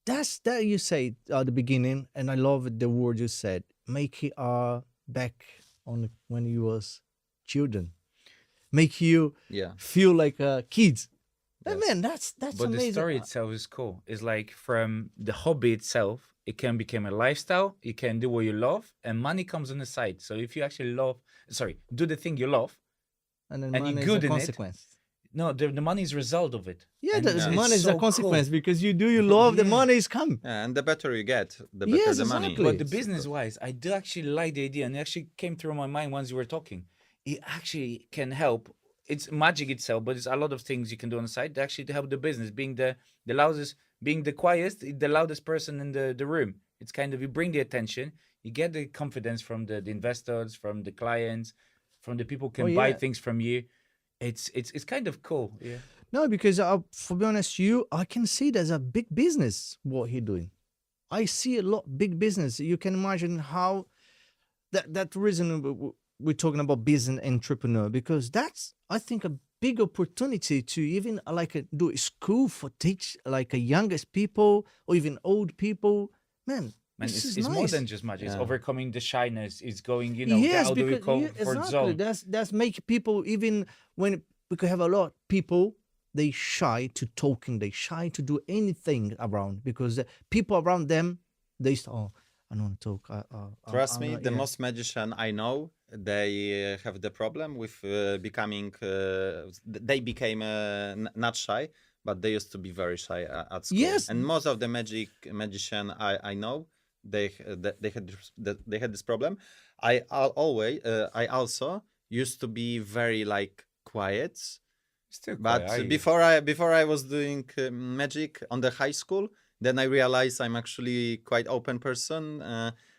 That's that you say at the beginning, and I love the word you said. Make it back on when you was children. Make you Yeah. feel like kids. Yes. Man, that's But amazing. the story itself is cool. It's like from the hobby itself, it can become a lifestyle. You can do what you love, and money comes on the side. So if you actually do the thing you love, and then and money you're is good a in it. consequence. no, the money is result of it. Yeah, And the Yeah. money it's is a so consequence cool. because you love the Yeah. money is come. Yeah, and the better you get, the better Yes, the money. exactly. But the It's business-wise, I do actually like the idea, and it actually came through my mind once you were talking. It actually can help. It's magic itself, but it's a lot of things you can do on the side to actually help the business. Being the loudest, being the quietest, the loudest person in the room. It's kind of, you bring the attention, you get the confidence from the investors, from the clients, from the people who can buy yeah. things from you. It's kind of cool. Yeah. No, because for be honest, I can see there's a big business what he doing. I see a lot big business. You can imagine how that reason we're talking about business entrepreneur, because that's, I think, a big opportunity to even do a school for teach like a youngest people or even old people. Man, Man, this is it's more nice. than just magic. It's Yeah. overcoming the shyness. It's going, Yes, how do we because call yeah, for exactly. zone? That's make people, even when we could have a lot of people, they shy to talking, they shy to do anything around because the people around them, they say, oh, I don't want to talk. Trust me, the yeah. most magician I know, they have the problem with becoming. They became not shy, but they used to be very shy at school. Yes. And most of the magician I know, they had this problem. I also used to be very quiet. Still But quiet, are you? before I was doing magic on the high school, then I realized I'm actually quite open person,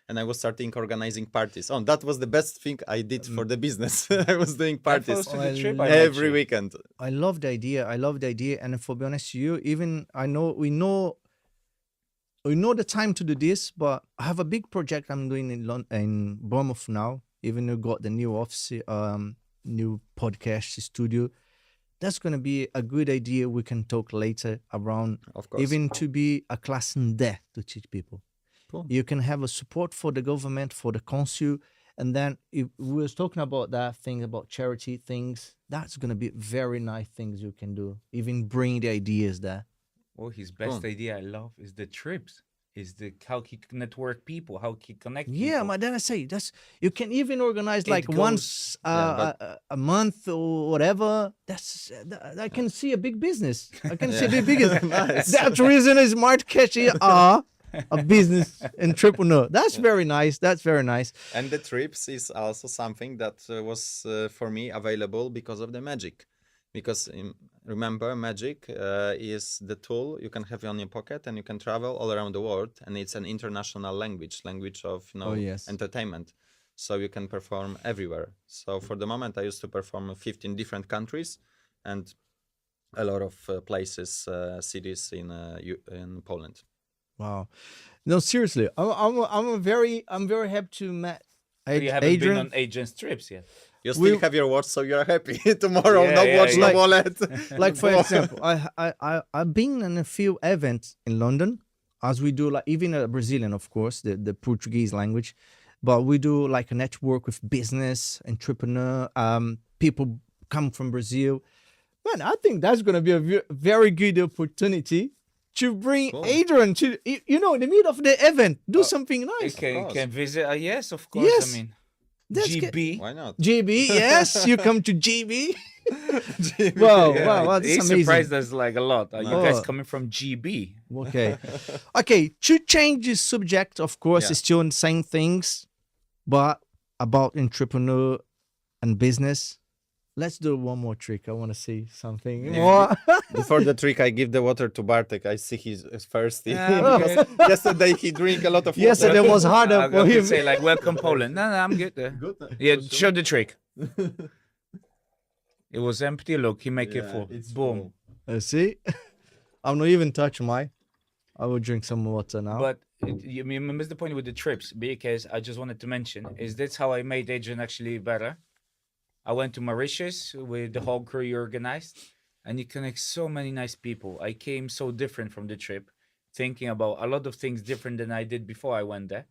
and I was starting organizing parties. Oh, that was the best thing I did for the business. I was doing That parties follows to the trip I every mentioned. weekend. I love the idea. I love the idea. And for be honest, even we know the time to do this, but I have a big project I'm doing in Bournemouth now. Even we got the new office, new podcast studio. that's gonna be a good idea. We can talk later around Of course. even to be a class in there to teach people. Cool. You can have a support for the government, for the council, and then if we was talking about that thing about charity things. That's gonna be very nice things you can do. Even bring the ideas there. Oh, his best Cool. idea I love is the trips. Is the how he network people, how he connect Yeah, people. but then I say that's you can even organize It like goes- once Yeah, a month or whatever. That's I can see a big business. I can see a Yeah. big business. Nice. That's the reason is Smart Cash are a business entrepreneur. That's very nice. That's very nice. And the trips is also something that was for me available because of the magic. Because remember, magic is the tool you can have on your pocket and you can travel all around the world. And it's an international language of yes. entertainment. So you can perform everywhere. So for the moment, I used to perform in 15 different countries and a lot of places, cities in Poland. Wow. No, seriously. I'm very happy to meet You haven't Adrian. been on Adrian's trips yet. You still We- have your watch, so you're happy. Tomorrow, Yeah, no yeah, watch, yeah. no wallet. Like for example, I've been in a few events in London, as we do, like even a Brazilian, of course, the Portuguese language, but we do like a network with business entrepreneur. People come from Brazil. Man, I think that's gonna be a very good opportunity to bring Cool. Adrian to in the middle of the event, do something You nice. can course. visit. Yes, of course. Yes. I mean, That's GB. Why not? GB, yes, you come to GB. Wow, Yeah, wow, that's he amazing. surprised us like a lot. You guys Oh. coming from GB? Okay. Okay, to change the subject, of course, Yeah. it's still the same things, but about entrepreneur and business. Let's do one more trick. I want to see something more. Before the trick, I give the water to Bartek. I see he's thirsty. Yeah, Because yesterday he drank a lot of water. Yesterday was harder I for could him. say like, welcome Poland. No, I'm good. Good. Yeah, show the trick. It was empty. Look, he make it Yeah, full. it's Boom. full. See? I'm not even touching mine. I will drink some water now. But you missed the point with the trips, because I just wanted to mention is that's how I made Adrian actually better. I went to Mauritius with the whole crew you organized, and you connect so many nice people. I came so different from the trip, thinking about a lot of things different than I did before I went there.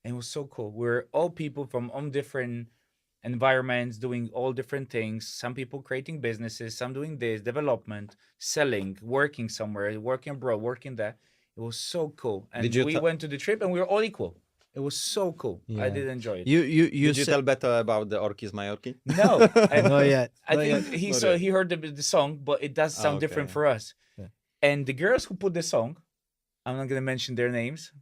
And it was so cool. We're all people from all different environments, doing all different things. Some people creating businesses, some doing this, development, selling, working somewhere, working abroad, working there. It was so cool. And Did you we ta- went to the trip and we were all equal. It was so cool. Yeah. I did enjoy it. you Did you said tell better about the Orkis Majorki? No, not yet. I Not yet. think he Not saw yet. he heard the song, but it does sound different okay. for us. Yeah. And the girls who put the song, I'm not gonna mention their names,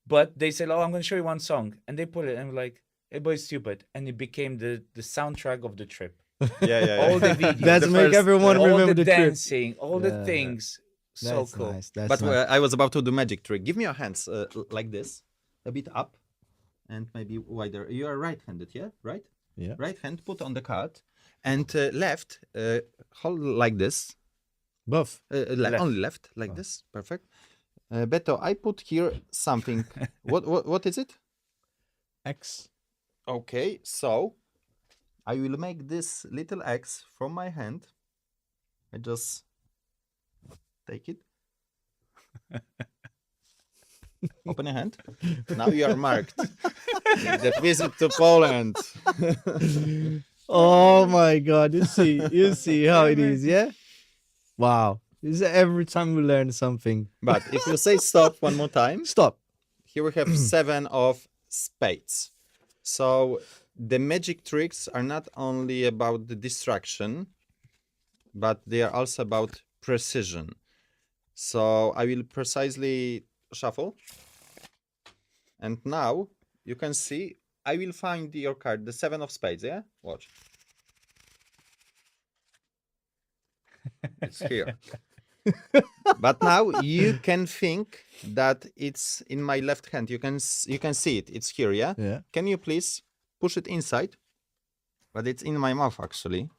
but they said, "Oh, I'm gonna show you one song," and they put it, and we're like, "Everybody's stupid," and it became the soundtrack of the trip. Yeah. All the videos, That's the make first- everyone all remember the the trip. dancing, all Yeah. the things. So That's cool. nice. That's But nice. I was about to do magic trick. Give me your hands like this, a bit up, and maybe wider. You are right-handed, yeah? Right? Yeah. Right hand put on the card, and left hold like this. Buff. Left. Only left, like Oh. this. Perfect. Beto, I put here something. What is it? X. Okay, so I will make this little X from my hand. I just take it. Open your hand. Now you are marked. The visit to Poland. Oh my God! You see how it is, yeah? Wow! This is every time we learn something. But if you say stop one more time, Stop. here we have 7 of spades. So the magic tricks are not only about the distraction, but they are also about precision. So I will precisely shuffle. And now you can see I will find your card, the 7 of spades, yeah? Watch. It's here. But now you can think that it's in my left hand. You can see it. It's here, yeah? Yeah. Can you please push it inside? But it's in my mouth actually.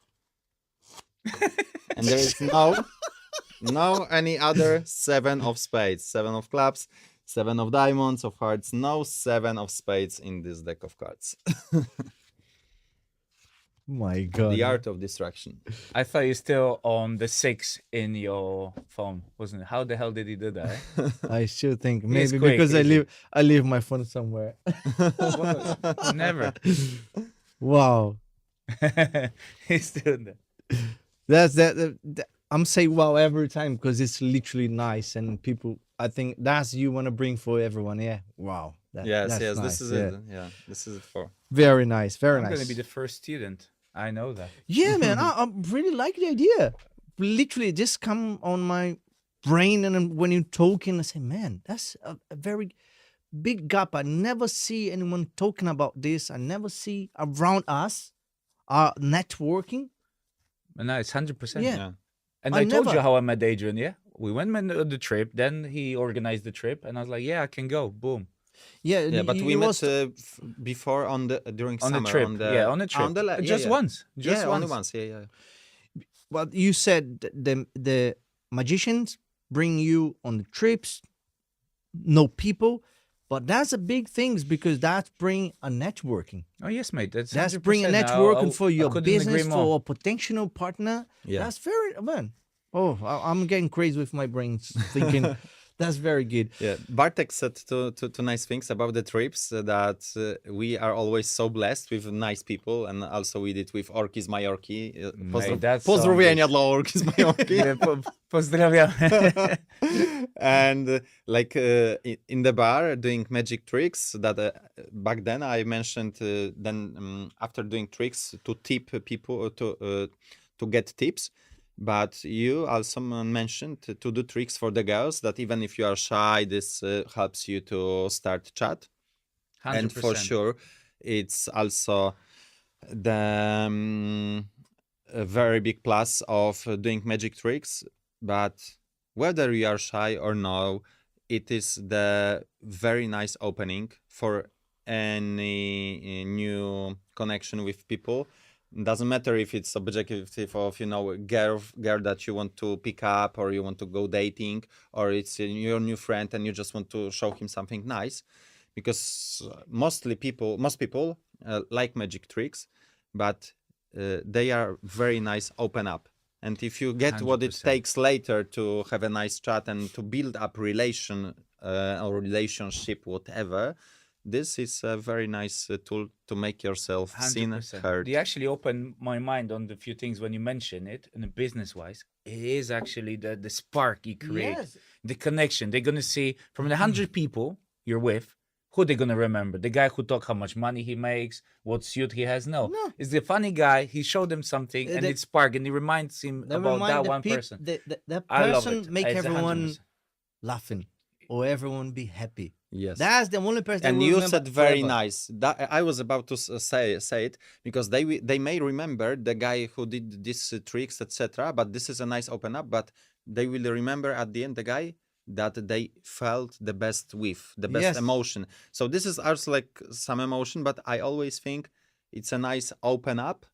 And there is no any other 7 of spades, 7 of clubs, 7 of diamonds, of hearts, no 7 of spades in this deck of cards. My God. The art of distraction. I thought you're still on the 6 in your phone, wasn't it? How the hell did he do that? Eh? I still think He's maybe quick, because isn't I leave my phone somewhere. Never. Wow. He's still there. That's that I'm saying wow every time because it's literally nice and people. I think that's you want to bring for everyone. Yeah. Wow. Yes, that's yes, nice, this is yeah. it. Yeah, this is it for. Very nice. Very I'm nice. going to be the first student. I know that. Yeah, man. I really like the idea. Literally, just come on my brain, and then when you're talking, I say, man, that's a very big gap. I never see anyone talking about this. I never see around us networking. No, it's 100%. Yeah. Yeah. And I I told never- you how I met Adrian, yeah? We went on the trip, then he organized the trip, and I was like, yeah, I can go. Boom. Yeah, Yeah, but you- we you met was- before on the during On summer the trip. on the Yeah, on the trip. yeah, Just yeah. once. Just yeah, once. only once. Yeah, yeah. But you said the magicians bring you on the trips, know people, but that's a big thing because that's bring a networking. Oh, yes, mate. That's That's bring a 100%. networking for your couldn't agree business, more. for a potential partner. Yeah. That's very man. Oh, I'm getting crazy with my brains thinking. That's very good. Yeah, Bartek said two nice things about the trips that we are always so blessed with nice people, and also we did with Orkis Majorki. Mate, that song Pozdrowienia is- dla Orkis Majorki. Yeah, pozdrawiam. And in the bar doing magic tricks that back then I mentioned after doing tricks to tip people to get tips. But you also mentioned to do tricks for the girls that even if you are shy, this helps you to start chat. 100%. And for sure, it's also the a very big plus of doing magic tricks. But whether you are shy or no, it is the very nice opening for any new connection with people. Doesn't matter if it's objective of a girl that you want to pick up or you want to go dating, or it's your new friend and you just want to show him something nice, because most people like magic tricks, but they are very nice open up. And if you get what it 100%. takes later to have a nice chat and to build up relation or relationship, whatever, this is a very nice tool to make yourself seen, 100%. heard. You actually opened my mind on the few things when you mention it, in a business-wise. It is actually the spark you create, Yes. the connection. They're gonna see from the 100 people you're with, who they're gonna remember? The guy who talk how much money he makes, what suit he has. No, No. it's the funny guy. He showed them something, and the- it spark, and it reminds him That about remind that the one peop- person. That I love person it. make It's everyone 100%. laughing or everyone be happy. Yes. That's the only person. And that will you remember said very forever. nice. That, I was about to say it because they may remember the guy who did these tricks, etc. But this is a nice open up. But they will remember at the end the guy that they felt the best with, the best Yes. emotion. So this is also like some emotion. But I always think it's a nice open up.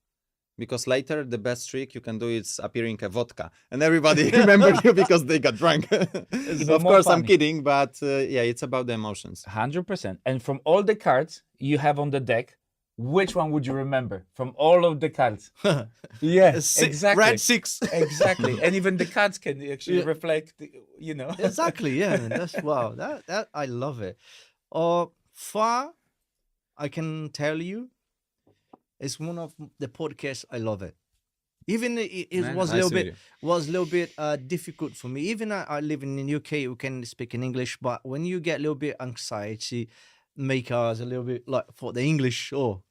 Because later the best trick you can do is appearing a vodka, and everybody remembered you because they got drunk. Even Of more course, I'm funny. kidding, but yeah, it's about the emotions. 100%. And from all the cards you have on the deck, which one would you remember from all of the cards? Yeah, exactly. Red 6. Exactly. And even the cards can actually Yeah. reflect, Exactly. Yeah. Man, that's wow. That I love it. Far, I can tell you, it's one of the podcasts I love it. Even it Man, was a nice little of bit difficult for me. Even I live in the UK, you can speak in English, but when you get a little bit anxiety, make us a little bit like for the English. Oh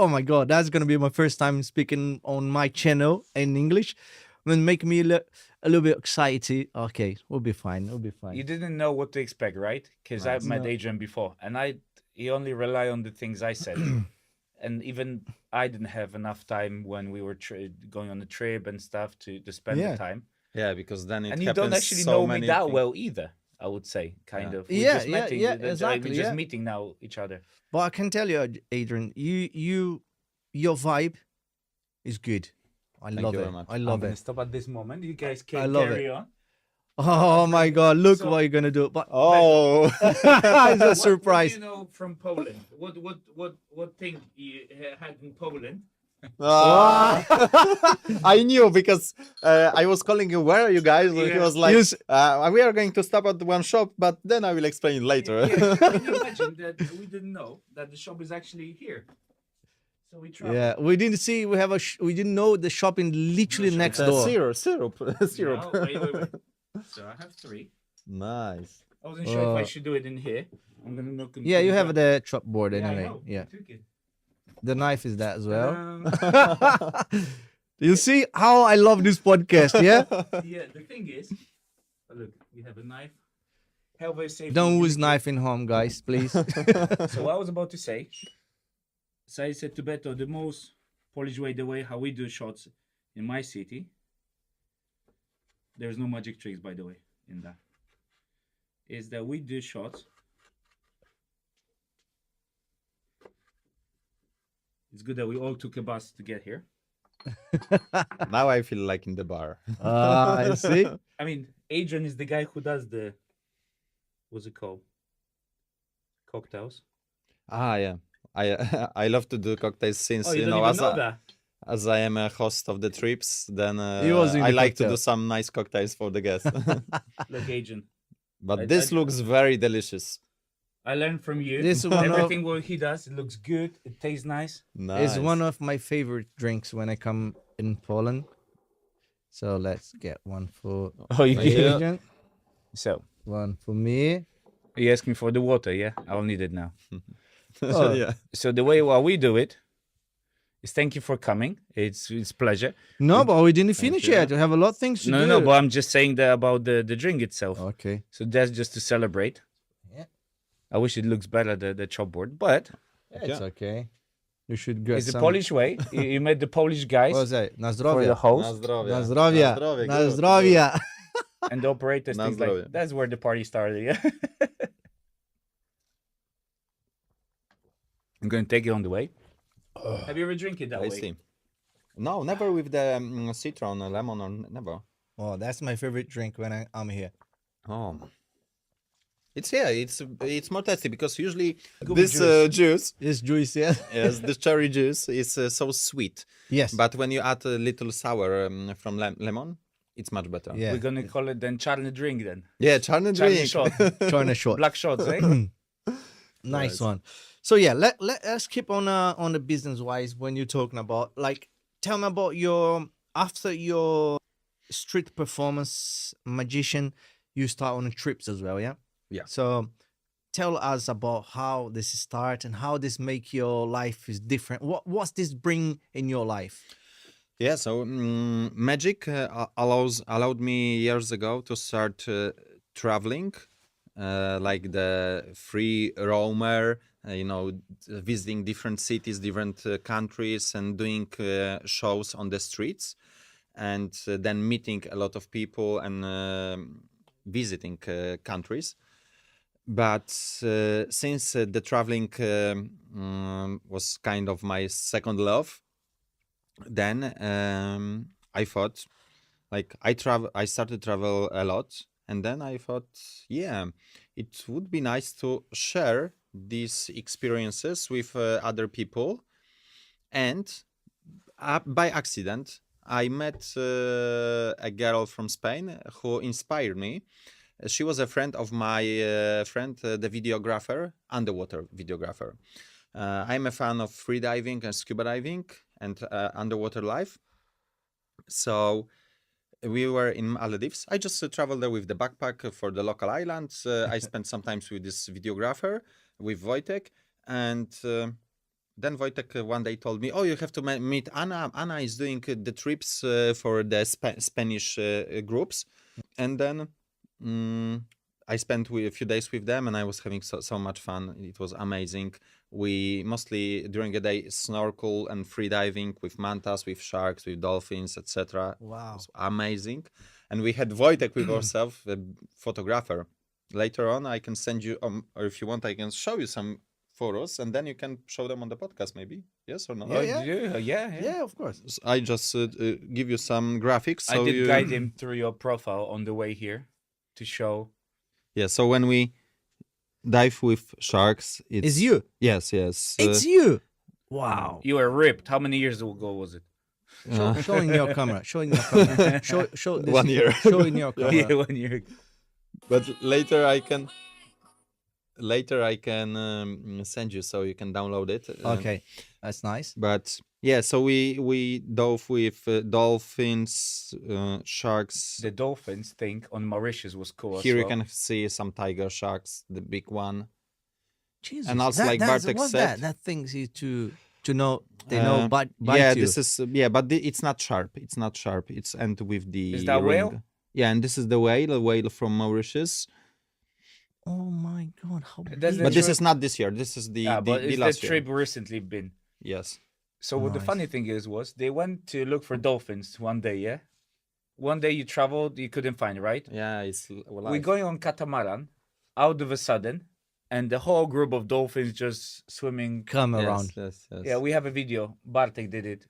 my God, that's gonna be my first time speaking on my channel in English. When make me a little bit excited. Okay, we'll be fine. We'll be fine. you didn't know what to expect, right? Because I've met No. Adrian before, and he only rely on the things I said. And even I didn't have enough time when we were going on the trip and stuff to spend Yeah. the time. Yeah, because then it And you happens don't actually so know me many that things. well either, I would say, kind Yeah. of. We Yeah, just met exactly, we're just yeah. meeting now each other. But I can tell you, Adrian, your vibe is good. I Thank love you it. very much. I I'm love gonna it. stop at this moment. You guys I can love carry it. on. Oh my God! Look So- what you're gonna do. But Oh, it's a What do surprise. you know from Poland? What thing you had in Poland Ah. I knew because I was calling you. Where are you guys? He Yeah. was like, You s- we are going to stop at one shop, but then I will explain later. Can you imagine that we didn't know that the shop is actually here? So we traveled. Yeah, we didn't see. We didn't know the shop in literally shop. next The door. syrup. No, wait. So I have 3. Nice. I wasn't sure if I should do it in here. I'm gonna knock. Yeah, you have the chop board Yeah, I anyway. know. Yeah, I took it. the knife is that as well. Um, You see how I love this podcast, yeah? yeah, the thing is, look, we have a knife. Health and safety. Don't use indicator. knife in home, guys, please. So what I was about to say, so I said to Beto, the most polished way, the way how we do shots in my city, there's no magic tricks, by the way, in that. Is that we do shots. It's good that we all took a bus to get here. Now I feel like in the bar. I see. I mean, Adrian is the guy who does the, what's it called? Cocktails. Yeah. I love to do cocktails since Oh, you don't even know that? as I am a host of the trips. Then He was in I the like to do cocktail. some nice cocktails for the guests. Look, Adrian, But I- this I- looks very delicious. I learned from you. This one of- Everything what he does, it looks good. It tastes nice. Nice. It's one of my favorite drinks when I come in Poland. So let's get one for Oh, you Adrian, So, one for me. you asked me for the water, yeah? I'll need it now. Oh. Yeah. So the way how we do it is thank you for coming. It's pleasure. No, but we didn't finish you. yet. We have a lot of things to No, do. no, but I'm just saying that about the drink itself. Okay. So that's just to celebrate. Yeah. I wish it looks better, the chopboard, but It's okay. You should get it's the some... Polish way. You met the Polish guys What was that? Na for the zdrowie. host Na zdrowie. Na zdrowie. zdrowie, Na good, zdrowie. and the operators. Na Things like zdrowie. that's where the party started. Yeah. I'm gonna take it on the way. Have you ever drink it that I way? see. No, never with the citron, lemon, or never. Oh, that's my favorite drink when I'm here. Oh. It's more tasty because usually Good this juice. juice, It's juicy. Yeah? yes, the cherry juice is so sweet. Yes. But when you add a little sour from lemon, it's much better. Yeah. We're gonna call it then Charlie drink then. Yeah, Charlie Charlie drink. shot. Trying a shot. Black shots, eh? Nice Nice. one. So yeah, let's keep on the business wise when you're talking about, like, tell me about after your street performance magician, you start on trips as well, yeah? Yeah. So tell us about how this start and how this make your life is different. What's this bring in your life? Yeah, so magic allowed me years ago to start traveling, like the free roamer, visiting different cities, different countries, and doing shows on the streets, and then meeting a lot of people and visiting countries. But since the traveling was kind of my second love, then I thought, like, I started travel a lot, and then I thought, yeah, it would be nice to share these experiences with other people. And by accident, I met a girl from Spain who inspired me. She was a friend of my friend, the videographer, underwater videographer. I'm a fan of free diving and scuba diving and underwater life. So we were in Maldives. I just traveled there with the backpack for the local islands. I spent some time with this videographer, with Wojtek. And then Wojtek one day told me, oh, you have to meet Anna. Anna is doing the trips for the Spanish groups. And then I spent a few days with them, and I was having so much fun. It was amazing. We mostly during the day snorkel and free diving with mantas, with sharks, with dolphins, etc. Wow. It was amazing. And we had Wojtek with ourselves, a photographer. Later on, I can send you, or if you want, I can show you some photos, and then you can show them on the podcast, maybe. Yes or no? Yeah. Yeah. Of course. So I just give you some graphics. So I did you... guide him through your profile on the way here to show. Yeah. So when we dive with sharks, It's you. Yes. It's you. Wow. You were ripped. How many years ago was it? Showing your camera. Showing your camera. Show this. 1 year. Showing your camera. Yeah, 1 year ago. But later I can send you so you can download it. Okay, that's nice. But yeah, so we dove with dolphins, sharks. The dolphins thing on Mauritius was cool. Here as you well. can see some tiger sharks, the big one. Jesus. And also, like that's- Bartek what's said- that thing is to know they know bite yeah, you. this is but it's not sharp. It's not sharp. It's end with the Is that ring. whale? Yeah, and this is the whale from Mauritius. Oh my god, how That's big the But this trip- is not this year. This is the but the it's the last year. trip recently been. Yes. So what the Nice. funny thing was they went to look for dolphins one day, yeah? One day you traveled, you couldn't find it, right? Yeah, it's We're going on catamaran, out of a sudden, and the whole group of dolphins just swimming. come around. Yes. Yeah, we have a video. Bartek did it.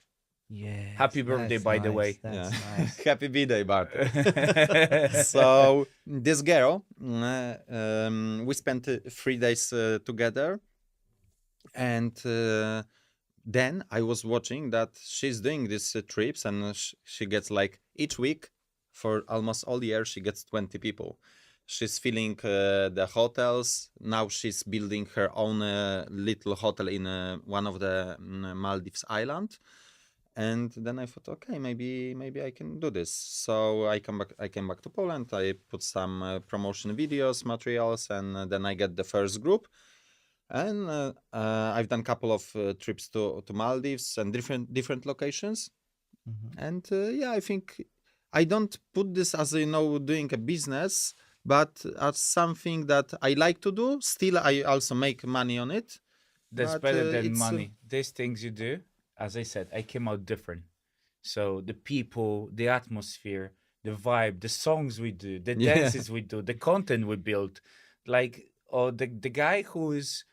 Yeah. Happy birthday, by the way. That's Yeah. nice. Happy B-Day, Bart. So this girl, we spent 3 days together, and then I was watching that she's doing these trips, and she gets like each week for almost all year she gets 20 people. She's filling the hotels. Now she's building her own little hotel in one of the Maldives island. And then I thought, okay, maybe I can do this. So I came back to Poland. I put some promotion videos, materials, and then I get the first group. And I've done a couple of trips to Maldives and different locations. Mhm. And yeah, I think I don't put this as doing a business, but as something that I like to do. Still, I also make money on it. That's But, better than it's, money. These things you do, as I said, I came out different. So the people, the atmosphere, the vibe, the songs we do, the Yeah. dances we do, the content we build, like the guy who is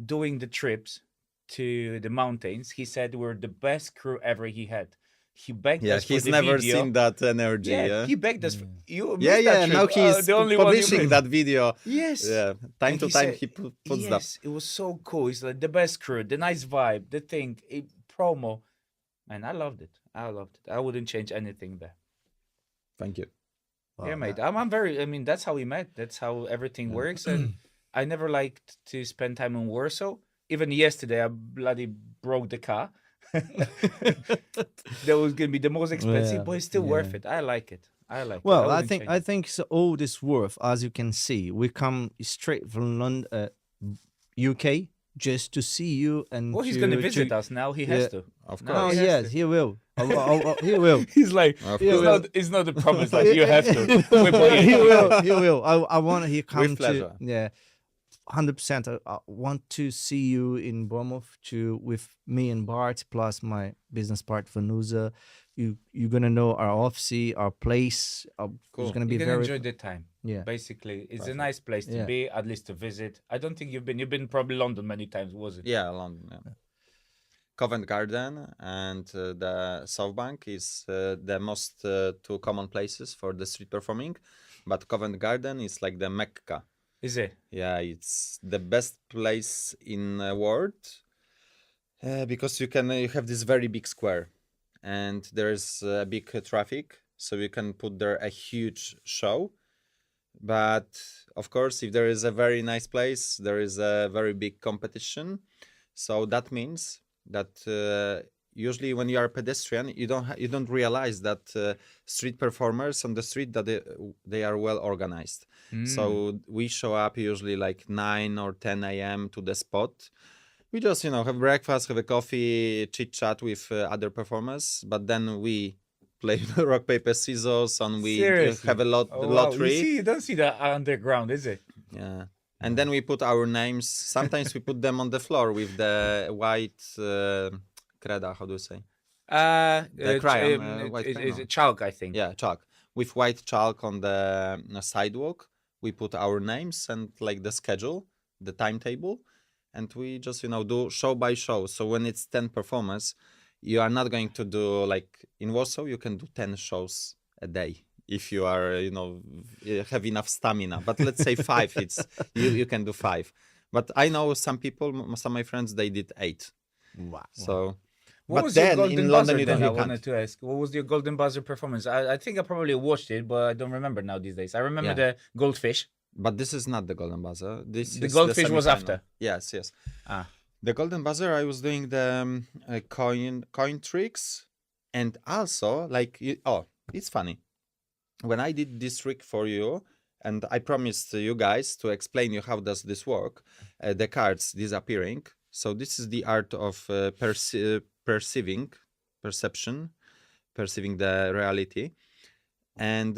doing the trips to the mountains, he said we're the best crew ever he had. He begged Yeah, us for he's the never video. seen that energy. Yeah, Yeah, he begged us. You yeah. missed that Now trip. he's The only one you publishing missed. that video. Yes. Yeah, time And to he time said- he puts that. Yes, it was so cool. It's like the best crew, the nice vibe, the thing, promo. Man, I loved it. I wouldn't change anything there. Thank you. Yeah, Wow, mate. that- I'm very. I mean, that's how we met. That's how everything works. And I never liked to spend time in Warsaw. Even yesterday, I bloody broke the car. That was gonna be the most expensive, Yeah, but it's still worth yeah. it. I like it. Well, I wouldn't think change it. so all this worth, as you can see, we come straight from London, UK, just to see you and. Well, he's to- gonna to- visit us now. He has Yeah. to. Of No, course. Oh he has yes, to. he will. He will. He's like, Of it's course. not. It's not a promise. Like you have to. We put he it. will. He will. I want he come to. pleasure. Yeah, 100%. I want to see you in Bournemouth with me and Bart plus my business partner Nossas. You're gonna know our office, our place. Cool. It's gonna be You're gonna very. enjoy the time. Yeah. Basically, it's a Perfect. nice place to Yeah. be, at least to visit. I don't think you've been. You've been probably London many times, was it? Yeah, London. Yeah. Covent Garden and the South Bank is the most two common places for the street performing, but Covent Garden is like the Mecca. Is it? Yeah, it's the best place in the world because you have this very big square, and there's big traffic, so you can put there a huge show. But of course, if there is a very nice place, there is a very big competition. So that means that usually when you are a pedestrian, you don't realize that street performers on the street that they are well organized. Mm. So we show up usually like 9 or 10 a.m. to the spot. We just have breakfast, have a coffee, chit chat with other performers, but then we play rock paper scissors and we Seriously? have a Oh, wow. lottery. You don't see that underground, is it? Yeah. And then we put our names. Sometimes we put them on the floor with the white creda. How do you say? The crayon, white is crayon. it chalk? I think. Yeah, chalk. With white chalk on the sidewalk, we put our names and like the schedule, the timetable, and we just do show by show. So when it's 10 performers, you are not going to do like in Warsaw. You can do 10 shows a day if you are have enough stamina. But let's say 5. It's you can do 5. But I know some people, some of my friends, they did 8. Wow. So, What but was your then golden in London buzzer you then? don't I you can't. wanted to ask. What was your golden buzzer performance? I think I probably watched it, but I don't remember now these days. I remember Yeah. the goldfish. But this is not the golden buzzer. This The is goldfish was semi-final. after. Yes, yes. Ah, The golden buzzer, I was doing the coin tricks, and also like it's funny when I did this trick for you, and I promised you guys to explain you how does this work. The cards disappearing. So this is the art of perceiving the reality, and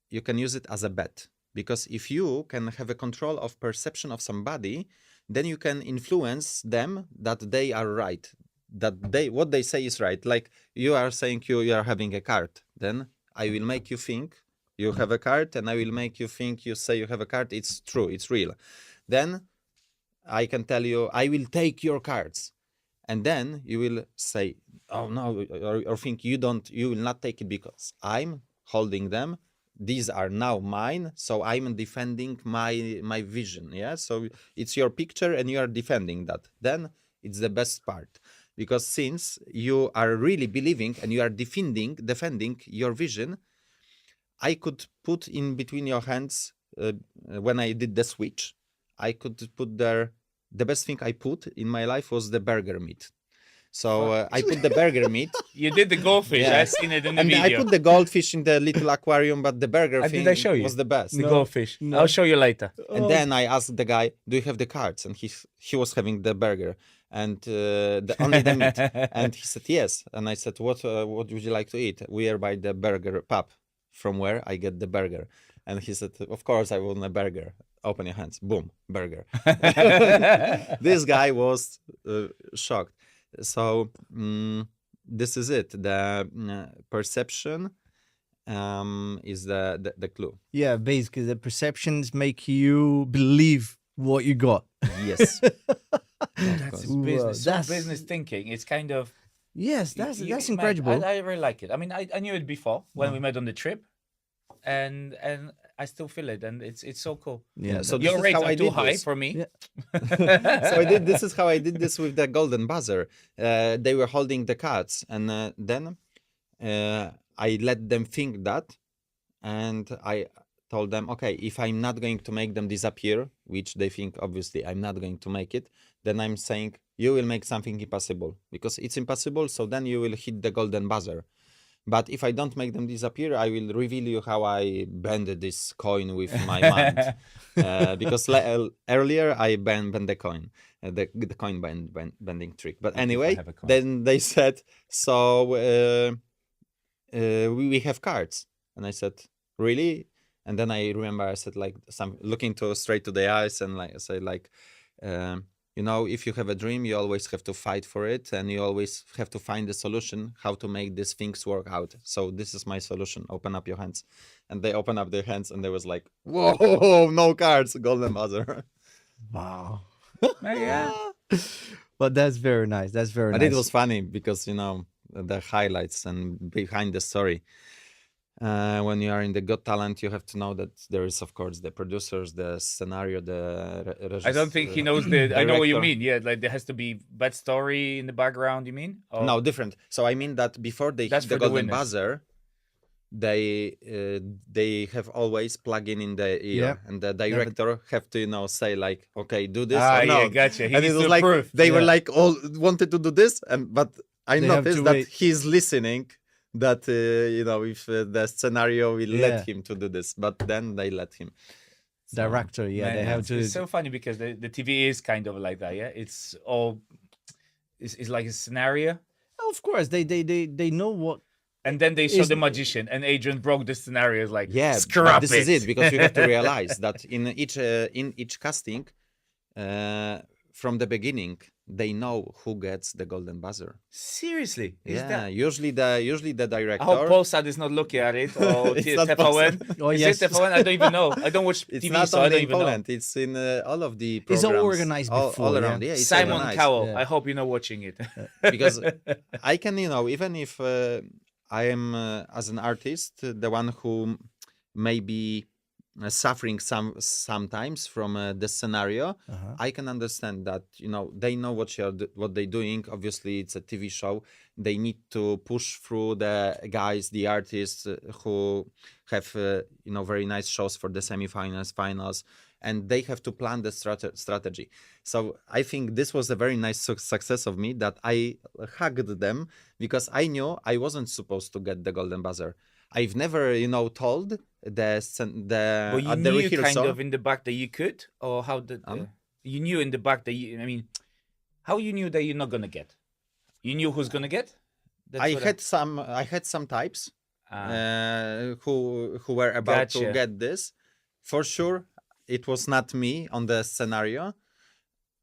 you can use it as a bet, because if you can have a control of perception of somebody, then you can influence them that they are right, that what they say is right. Like you are saying you are having a card, then I will make you think you have a card, and I will make you think you say you have a card. It's true, it's real. Then I can tell you I will take your cards, and then you will say, oh no, or think you will not take it because I'm holding them. These are now mine, so I'm defending my vision. Yeah, so it's your picture and you are defending that. Then it's the best part, because since you are really believing and you are defending your vision, I could put in between your hands, when I did the switch, I could put there, the best thing I put in my life was the burger meat. So I put the burger meat. you did the goldfish. Yeah. I've seen it in the And video. I put the goldfish in the little aquarium, but the burger thing Did I show you? was the best. The goldfish. no. I'll show you later. And then I asked the guy, "Do you have the cards?" And he was having the burger and only the meat. And he said yes. And I said, "What would you like to eat?" We are by the burger pub, from where I get the burger. And he said, "Of course I want a burger. Open your hands." Boom, burger. This guy was shocked. So this is it. The perception is the clue. Yeah, basically the perceptions make you believe what you got. Yes. That's his Wow, business. So that's- business thinking. It's kind of Yes, that's man, incredible. I really like it. I mean, I knew it before when we met on the trip, and I still feel it, and it's so cool. Yeah, So Your this is rates how are I too did high this. for me. Yeah. So this is how I did this with the golden buzzer. They were holding the cards, and then I let them think that, and I told them, okay, if I'm not going to make them disappear, which they think obviously I'm not going to make it, then I'm saying you will make something impossible, because it's impossible. So then you will hit the golden buzzer. But if I don't make them disappear, I will reveal you how I bended this coin with my mind. Because earlier I bent the coin, the coin bending trick. But anyway, have a coin. then they said, so we have cards. And I said, really? And then I remember I said, like, looking straight to the eyes, and like I say, like, you know, if you have a dream, you always have to fight for it, and you always have to find a solution how to make these things work out. So this is my solution. Open up your hands. And they open up their hands, and they was like, whoa, no cards, golden buzzer. Wow. Yeah. But that's very nice. That's very But nice. it was funny because, you know, the highlights and behind the story. When you are in the Got Talent, you have to know that there is, of course, the producers, the scenario, the I don't think he knows the. I know what you director. mean. Yeah, like there has to be bad story in the background. You mean? Or- No, different. So I mean that before they That's hit the for the golden winners. buzzer, they have always plug in the ear, Yeah. and the director have to, you know, say like, okay, do this Ah, or no. yeah, gotcha. He And needs it was to like approve. they were Yeah. like all wanted to do this, but I They have noticed to that wait. he's listening. That you know, if the scenario will Yeah. let him to do this, but then they let him. So- Director, yeah, Man, they have it's, to. It's so funny because the TV is kind of like that. Yeah, it's all. It's like a scenario, Of course, they know what. and then they show Is- the magician, and Adrian broke the scenario. It's like, Yeah, scrap but this is it, because you have to realize that in each casting, from the beginning, they know who gets the golden buzzer. Seriously, is Yeah, that? usually the director. I hope Polsat is not looking at it, or It's not TVN. Oh, Is yes. it TVN? I don't even know. I don't watch It's TV, not so I only don't in even know. Poland. It's in all of the It's programs. all organized all before, around. yeah. Yeah, it's Simon organized. Cowell. Yeah. I hope you're not watching it. Because I can, you know, even if I am as an artist, the one who maybe suffering sometimes from the scenario, Uh-huh. I can understand that, they know what they're doing. Obviously, it's a TV show. They need to push through the artists who have very nice shows for the semifinals, finals, and they have to plan the strategy. So I think this was a very nice success of me, that I hugged them, because I knew I wasn't supposed to get the golden buzzer. I've never, told But you at the knew kind rehearsal. of in the back that you could, or how did Um? you knew in the back that you? I mean, how you knew that you're not gonna get? You knew who's gonna get? That's I what had some types Ah. who were about to Gotcha. get this. For sure, it was not me on the scenario,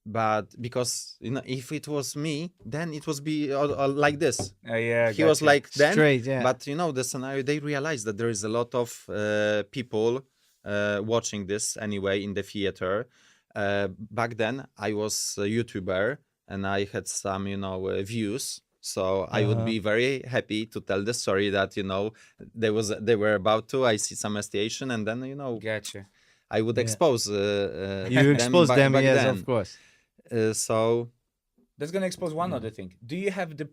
but because if it was me, then it was be all like this. Yeah, He was gotcha. like then, Straight, yeah. but the scenario, they realized that there is a lot of people watching this anyway in the theater. Back then, I was a YouTuber and I had some views. So I would Uh-huh. be very happy to tell the story that they were about to. I see some estimation, and then Gotcha. I would Yeah. expose You them expose them, back yes, then. of course. So That's gonna expose one other thing. Do you have the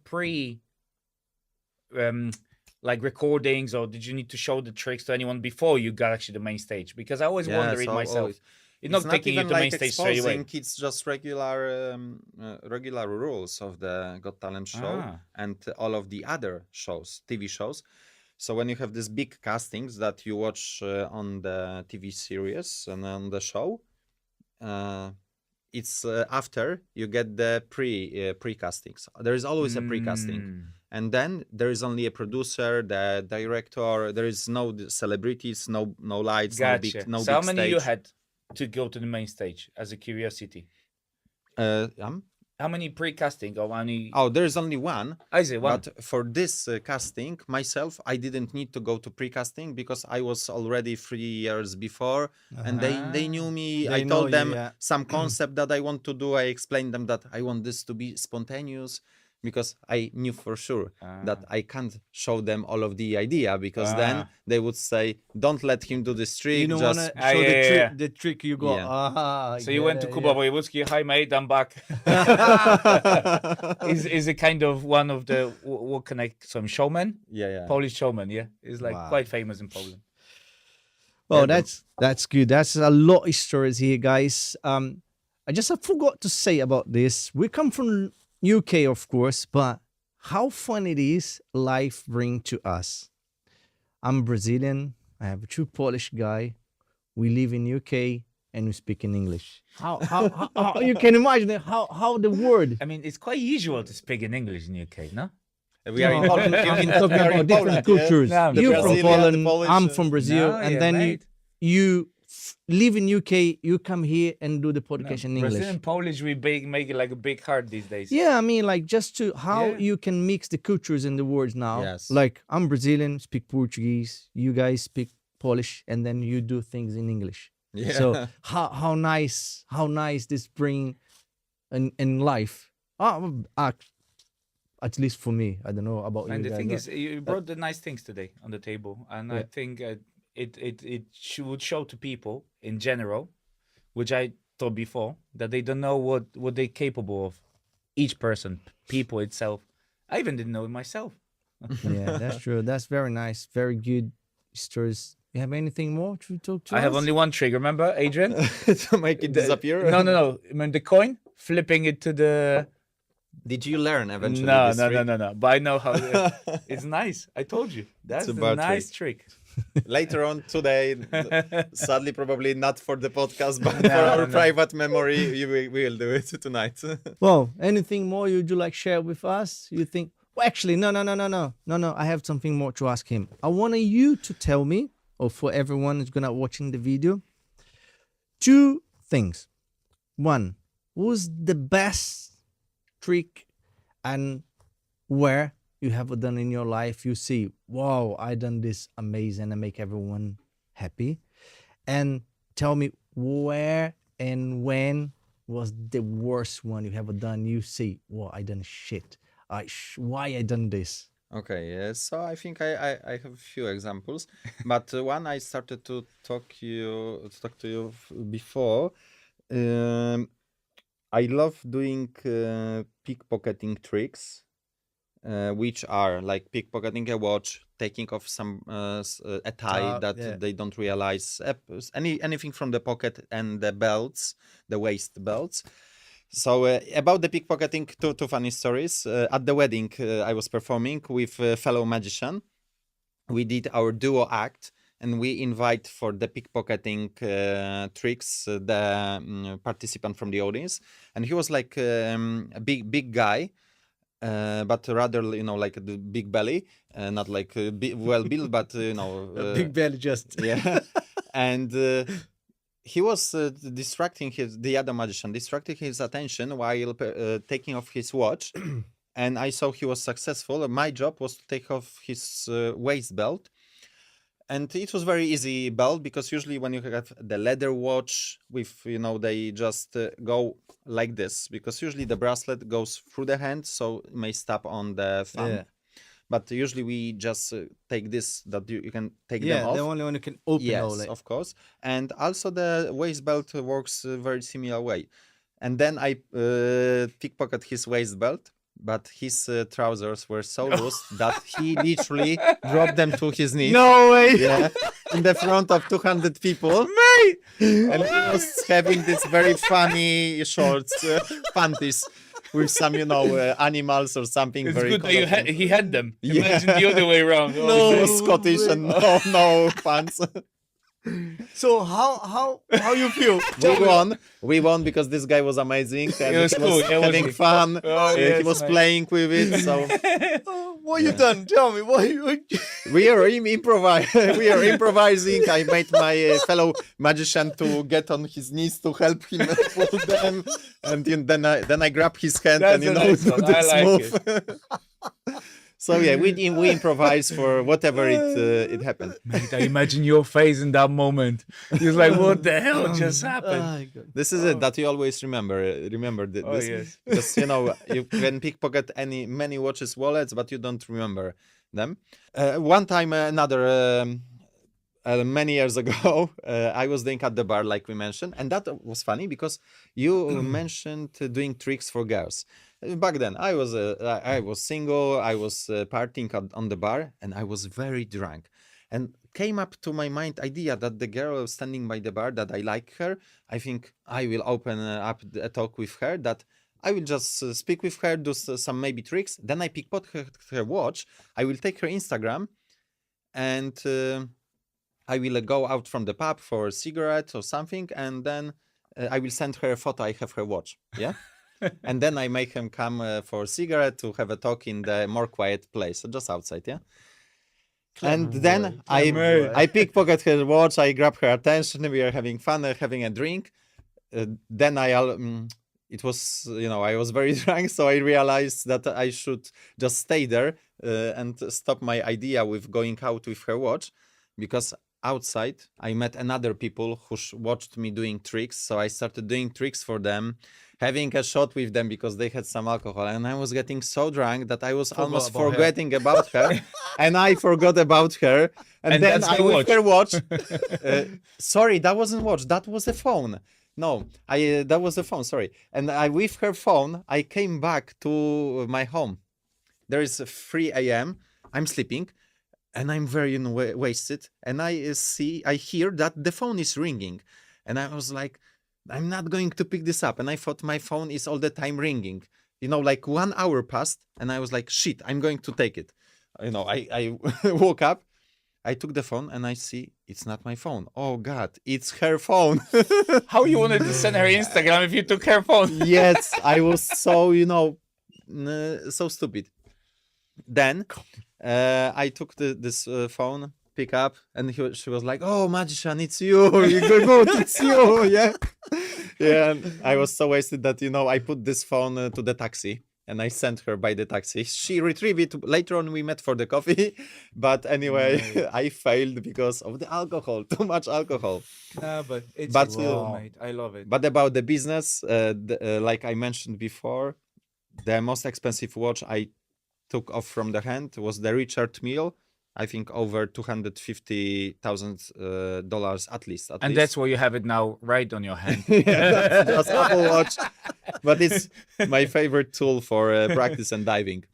like recordings, or did you need to show the tricks to anyone before you got actually the main stage? Because I always wonder yes, it myself. always. It's not taking you to the main stage straight away. It's just regular rules of the Got Talent show Ah. and all of the other shows, TV shows. So when you have these big castings that you watch on the TV series and on the show, it's after you get the pre castings. There is always a pre-casting. Mm. And then there is only a producer, the director. There is no celebrities, no lights, Gotcha. no So how big many stage. you had to go to the main stage as a curiosity? How many pre-casting or how many? Oh, there is only one. I say one. But for this casting, myself, I didn't need to go to pre-casting because I was already 3 years before, and they knew me. They I know told you, them yeah. some concept that I want to do. I explained them that I want this to be spontaneous, because I knew for sure that I can't show them all of the idea, because then they would say, "Don't let him do this trick." You don't want just to show yeah. the trick you got. Yeah. So you went to Kuba Wojewódzki. Hi mate, I'm back. Is it kind of one of the what can I some showman? yeah. Polish showman, yeah. It's like Wow. quite famous in Poland. Well, Yeah, that's good. That's a lot of stories here, guys. I forgot to say about this. We come from UK, of course, but how fun it is life bring to us. I'm Brazilian. I have a true Polish guy. We live in UK and we speak in English. How you can imagine how the word. I mean, it's quite usual to speak in English in UK, no? We are in No, Poland. I'm we talking are in about different Poland, yeah? cultures. No, The You're from Brazilian, the Poland. Polish, I'm from Brazil, No, and yeah, then mate. you live in UK. You come here and do the podcast in English. Brazilian Polish, we make it like a big heart these days. Yeah, I mean, like just to how Yeah. you can mix the cultures and the words now. Yes. Like I'm Brazilian, speak Portuguese. You guys speak Polish, and then you do things in English. Yeah. So how nice this bring in life. At least for me, I don't know about And you the guys. thing but- is, you brought the nice things today on the table, and I Yeah. think it would show to people in general, which I thought before, that they don't know what they're capable of. Each person, people itself. I even didn't know it myself. yeah, that's true. That's very nice. Very good stories. You have anything more to talk to I us? have only one trick. Remember, Adrian? To make it disappear. No. I mean the coin, flipping it to the. Did you learn eventually? No, this trick? no. But I know how. It's nice. I told you. That's a a bad nice trick. Later on today, sadly, probably not for the podcast, but No, for our no. private memory, we will do it tonight. Well, anything more you'd you like share with us? You think? Well, actually, no. I have something more to ask him. I want you to tell me, or for everyone who's gonna watching the video, 2 things. One, who's the best trick, and where you have done in your life? You see, wow, I done this amazing and make everyone happy. And tell me where and when was the worst one you ever done. You see, wow, I done shit. Why I done this? Okay, so I think I have a few examples, but one I started to talk to you before. Um, I love doing pickpocketing tricks, which are like pickpocketing a watch, taking off a tie that Yeah. they don't realize, anything from the pocket, and the belts, the waist belts. So about the pickpocketing, two funny stories. At the wedding, I was performing with a fellow magician. We did our duo act, and we invite for the pickpocketing tricks the participant from the audience, and he was like a big guy, but rather like the big belly, not like well built, but Big belly just. yeah, and. He was distracting the other magician, distracting his attention while taking off his watch, and I saw he was successful. My job was to take off his waist belt, and it was very easy belt, because usually when you have the leather watch with they just go like this, because usually the bracelet goes through the hand, so it may stop on the thumb. Yeah. But usually we just take this, that you can take them Yeah, off. the only one you can open. Yes, of course. And also the waist belt works very similar way. And then I pickpocket his waist belt, but his trousers were so loose that he literally dropped them to his knees. No way. Yeah, in the front of 200 people. Mate. And he was having this very funny shorts, panties, with some, animals or something. It's very good that colorful. he had them. Yeah. Imagine the other way around. No. He was Scottish and no pants. So how you feel? We won because this guy was amazing. And It was cool. Yeah, having wasn't it? fun. Oh, He yes, was nice. playing with it. So What you done? Tell me. What you? we are we are improvising. I made my fellow magician to get on his knees to help him pull them, and then I grab his hand That's and a nice do one. this I like move. So yeah, we improvise for whatever it happened. Mate, I imagine your face in that moment. You're like, what the hell just happened? Oh, God. This is it that you always remember. Oh, This, yes. because you can pickpocket many watches, wallets, but you don't remember them. One time, many years ago, I was doing at the bar, like we mentioned, and that was funny because you mentioned doing tricks for girls. Back then, I was single. I was partying on the bar, and I was very drunk. And came up to my mind idea that the girl standing by the bar, that I like her. I think I will open up a talk with her. That I will just speak with her, do some maybe tricks. Then I pickpocket her watch. I will take her Instagram, and I will go out from the pub for a cigarette or something, and then I will send her a photo. I have her watch. Yeah. And then I make him come for a cigarette to have a talk in the more quiet place, so just outside, yeah. And then I pickpocket her watch. I grab her attention. We are having fun, having a drink. Then it was I was very drunk, so I realized that I should just stay there and stop my idea with going out with her watch, because outside I met another people who watched me doing tricks, so I started doing tricks for them, having a shot with them because they had some alcohol, and I was getting so drunk that I was almost forgetting about her, and I forgot about her, and then I with her watch. Sorry, that wasn't watch. That was a phone. No, that was a phone. Sorry, and I with her phone I came back to my home. There is 3 a.m. I'm sleeping. And I'm very wasted, and I hear that the phone is ringing, and I was like, I'm not going to pick this up, and I thought my phone is all the time ringing. Like 1 hour passed, and I was like, shit, I'm going to take it. I woke up, I took the phone, and I see it's not my phone. Oh God, it's her phone. How you wanted to send her Instagram if you took her phone? Yes, I was so so stupid. Then I took this phone, pick up, and she was like, "Oh, magician, it's you! You're good, it's you!" Yeah, yeah. And I was so wasted that I put this phone to the taxi, and I sent her by the taxi. She retrieved it later on. We met for the coffee, but anyway, I failed because of the alcohol. Too much alcohol. But it's But, mate. I love it. But about the business, like I mentioned before, the most expensive watch I took off from the hand was the Richard Mille. I think over $250,000 at least. And that's why you have it now right on your hand. Yeah, that's just Apple Watch, but it's my favorite tool for practice and diving.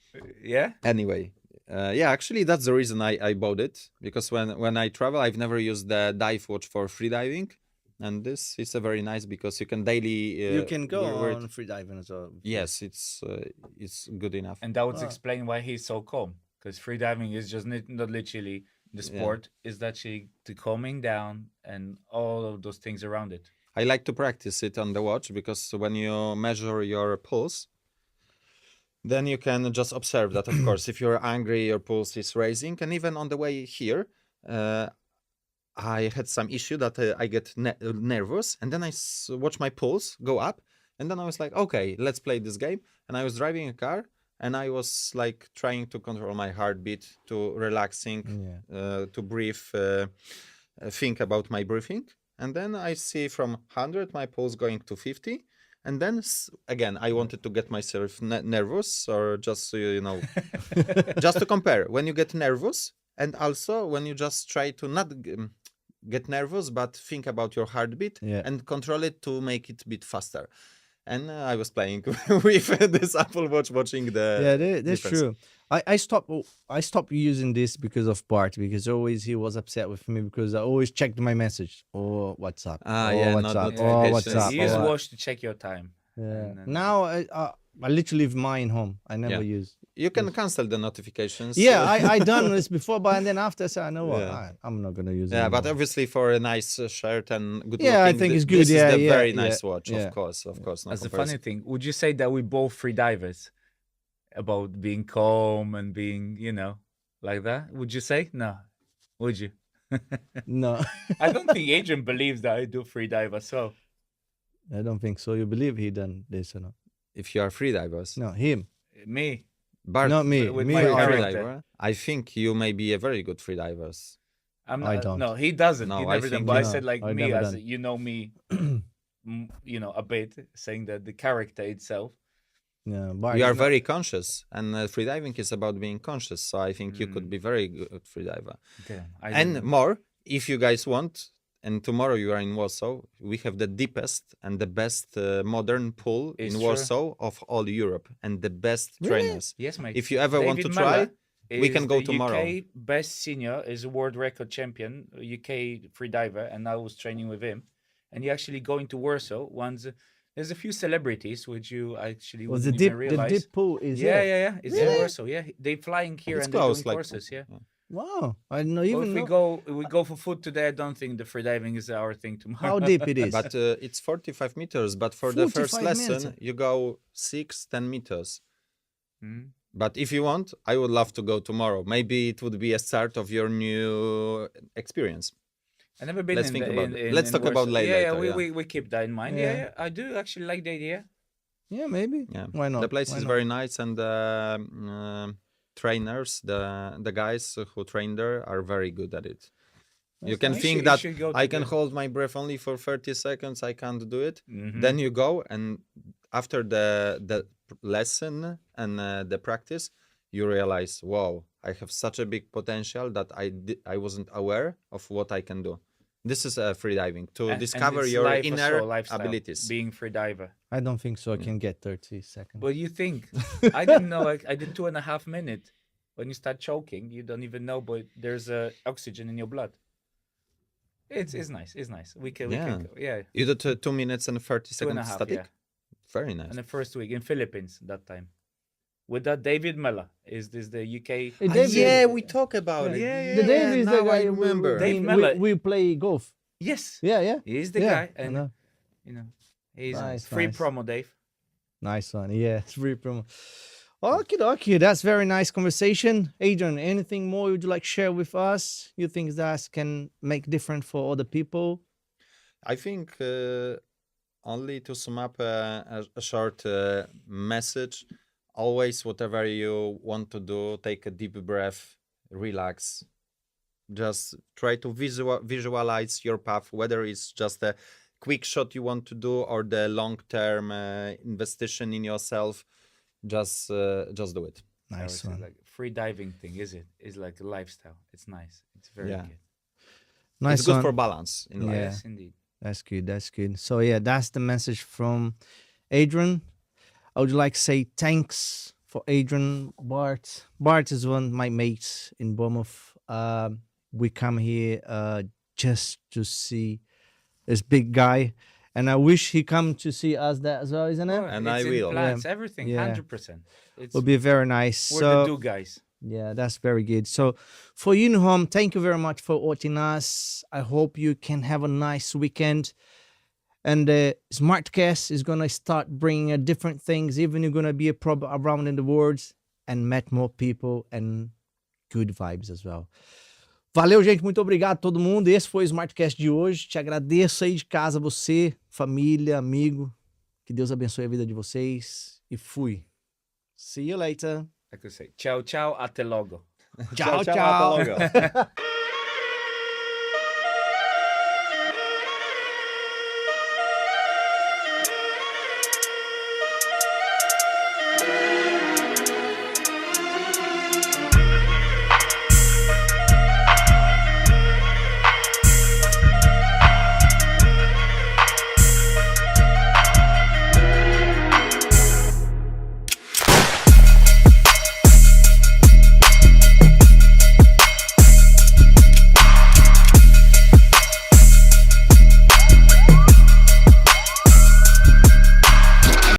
Yeah. Anyway, yeah, actually that's the reason I bought it, because when I travel, I've never used the dive watch for free diving, and this is a very nice because you can daily You can go wear it. on free diving as well. Yes, it's good enough. And that would Ah. explain why he's so calm. Because free diving is just not literally the sport, it's actually the calming down and all of those things around it. I like to practice it on the watch because when you measure your pulse, then you can just observe that, of course, if you're angry, your pulse is raising. And even on the way here, I had some issue that I get nervous, and then I watch my pulse go up, and then I was like, okay, let's play this game. And I was driving a car, and I was like trying to control my heartbeat, to relaxing, to breathe, think about my breathing. And then I see from 100 my pulse going to 50. And then again, I wanted to get myself nervous, or just just to compare when you get nervous, and also when you just try to not get nervous, but think about your heartbeat and control it to make it beat faster. And I was playing with this Apple Watch, watching the that's difference. true. I stopped using this because of Bart, because always he was upset with me because I always checked my message or WhatsApp. Not WhatsApp. You use or- watch to check your time. Yeah. And then- Now I literally leave mine home. I never use. You can cancel the notifications. Yeah, I done this before, but and then after I said, I know what, Yeah. I'm not gonna use it. Yeah, but anymore. obviously for a nice shirt and good Yeah, I looking, think it's this good. Yeah, is the yeah, very yeah, nice watch, yeah. of course, no That's the comparison. funny thing. Would you say that we both free divers? About being calm and being, like that? Would you say? No. Would you? No, I don't think Adrian believes that I do free dive as well. I don't think so. You believe he done this or not? If you are free divers, No, him. Me. Bart, Not me. with Me my free or character. diver, I think you may be a very good free divers. I'm I not, don't. No, he doesn't. No, he I never done. think But I no, said like I me, never as done. you know me, a bit, saying that the character itself. Yeah, Bart You is are not- very conscious, and free diving is about being conscious. So I think you could be very good free diver. Damn, And more, if you guys want, and tomorrow you are in Warsaw, we have the deepest and the best modern pool It's in true. Warsaw of all Europe, and the best Really? trainers. Yes, mate. If you ever want David to try, Miller we can is go the tomorrow. UK best senior, is a world record champion, UK free diver, and I was training with him. And he actually going to Warsaw once. There's a few celebrities which you actually Was the wouldn't dip even the realize. dip pool is Yeah, here? yeah, yeah. It's in Warsaw. Yeah, they flying here It's and they're close, doing like courses. Yeah. Wow, I didn't Well, even if know we go for food today, I don't think the free diving is our thing tomorrow. how deep it is. But it's 45 meters. But for the first 45 lesson, meters. you go 10 meters. Mhm. But if you want, I would love to go tomorrow. Maybe it would be a start of your new experience. I've never been Let's in think the, about in, it. in, Let's in talk about Warsaw. later, Yeah, yeah. we keep that in mind. Yeah. Yeah, I do actually like the idea. Yeah, maybe. Yeah, Why not? The place Why is not? very nice, and the trainers, the guys who train there, are very good at it. You That's can nice. think You that should go to I can the- hold my breath only for 30 seconds. I can't do it. Mhm. Then you go, and after the lesson and the practice, you realize, wow, I have such a big potential that I wasn't aware of what I can do. This is free diving, to And discover it's your life as inner well, lifestyle, abilities. Being free diver. I don't think so. I can get 30 seconds. But you think I didn't know I did 2.5 minutes. When you start choking, you don't even know, but there's oxygen in your blood. It's nice. It's nice. We can go. Yeah. You did 2 minutes and 30 2.5, seconds static? yeah. Very nice. And the first week in Philippines that time. With that David Miller is this the UK? Hey, Ah, David- yeah, we talk about it. Yeah, The David is the now guy I remember. Dave we, Miller. we play golf. Yes. Yeah, yeah. He's the yeah, guy, I and know. he's Nice, free nice. promo, Dave. Nice one. Yeah, it's free promo. Okay, that's very nice conversation. Adrian, anything more would you like to share with us? You think that can make different for other people? I think only to sum up a short message, always whatever you want to do, take a deep breath, relax. Just try to visualize your path, whether it's just a quick shot you want to do or the long-term investigation in yourself. Just do it. I would Nice say, one. like free diving thing, is it? It's like a lifestyle. It's nice. It's very Yeah. good. Nice It's good one. for balance in life. Yeah. Yes, indeed. That's good. That's good. So yeah, that's the message from Adrian. I would like to say thanks for Adrian. Bart is one of my mates in Bournemouth. We come here just to see this big guy, and I wish he come to see us that as well, isn't it? Oh, And it's I in will. plans, everything, Yeah. 100%. It's Will be very nice. we're So the do guys. yeah, that's very good. So for you in home, thank you very much for watching us. I hope you can have a nice weekend. And Smartcast is going to start bringing different things. Even you're going to be around in the world and met more people and good vibes as well. Valeu, gente. Muito obrigado a todo mundo. Esse foi o Smartcast de hoje. Te agradeço aí de casa, você, família, amigo. Que Deus abençoe a vida de vocês. E fui. See you later. I could say, ciao, ciao, até logo. Tchau, Ciao, tchau. até logo.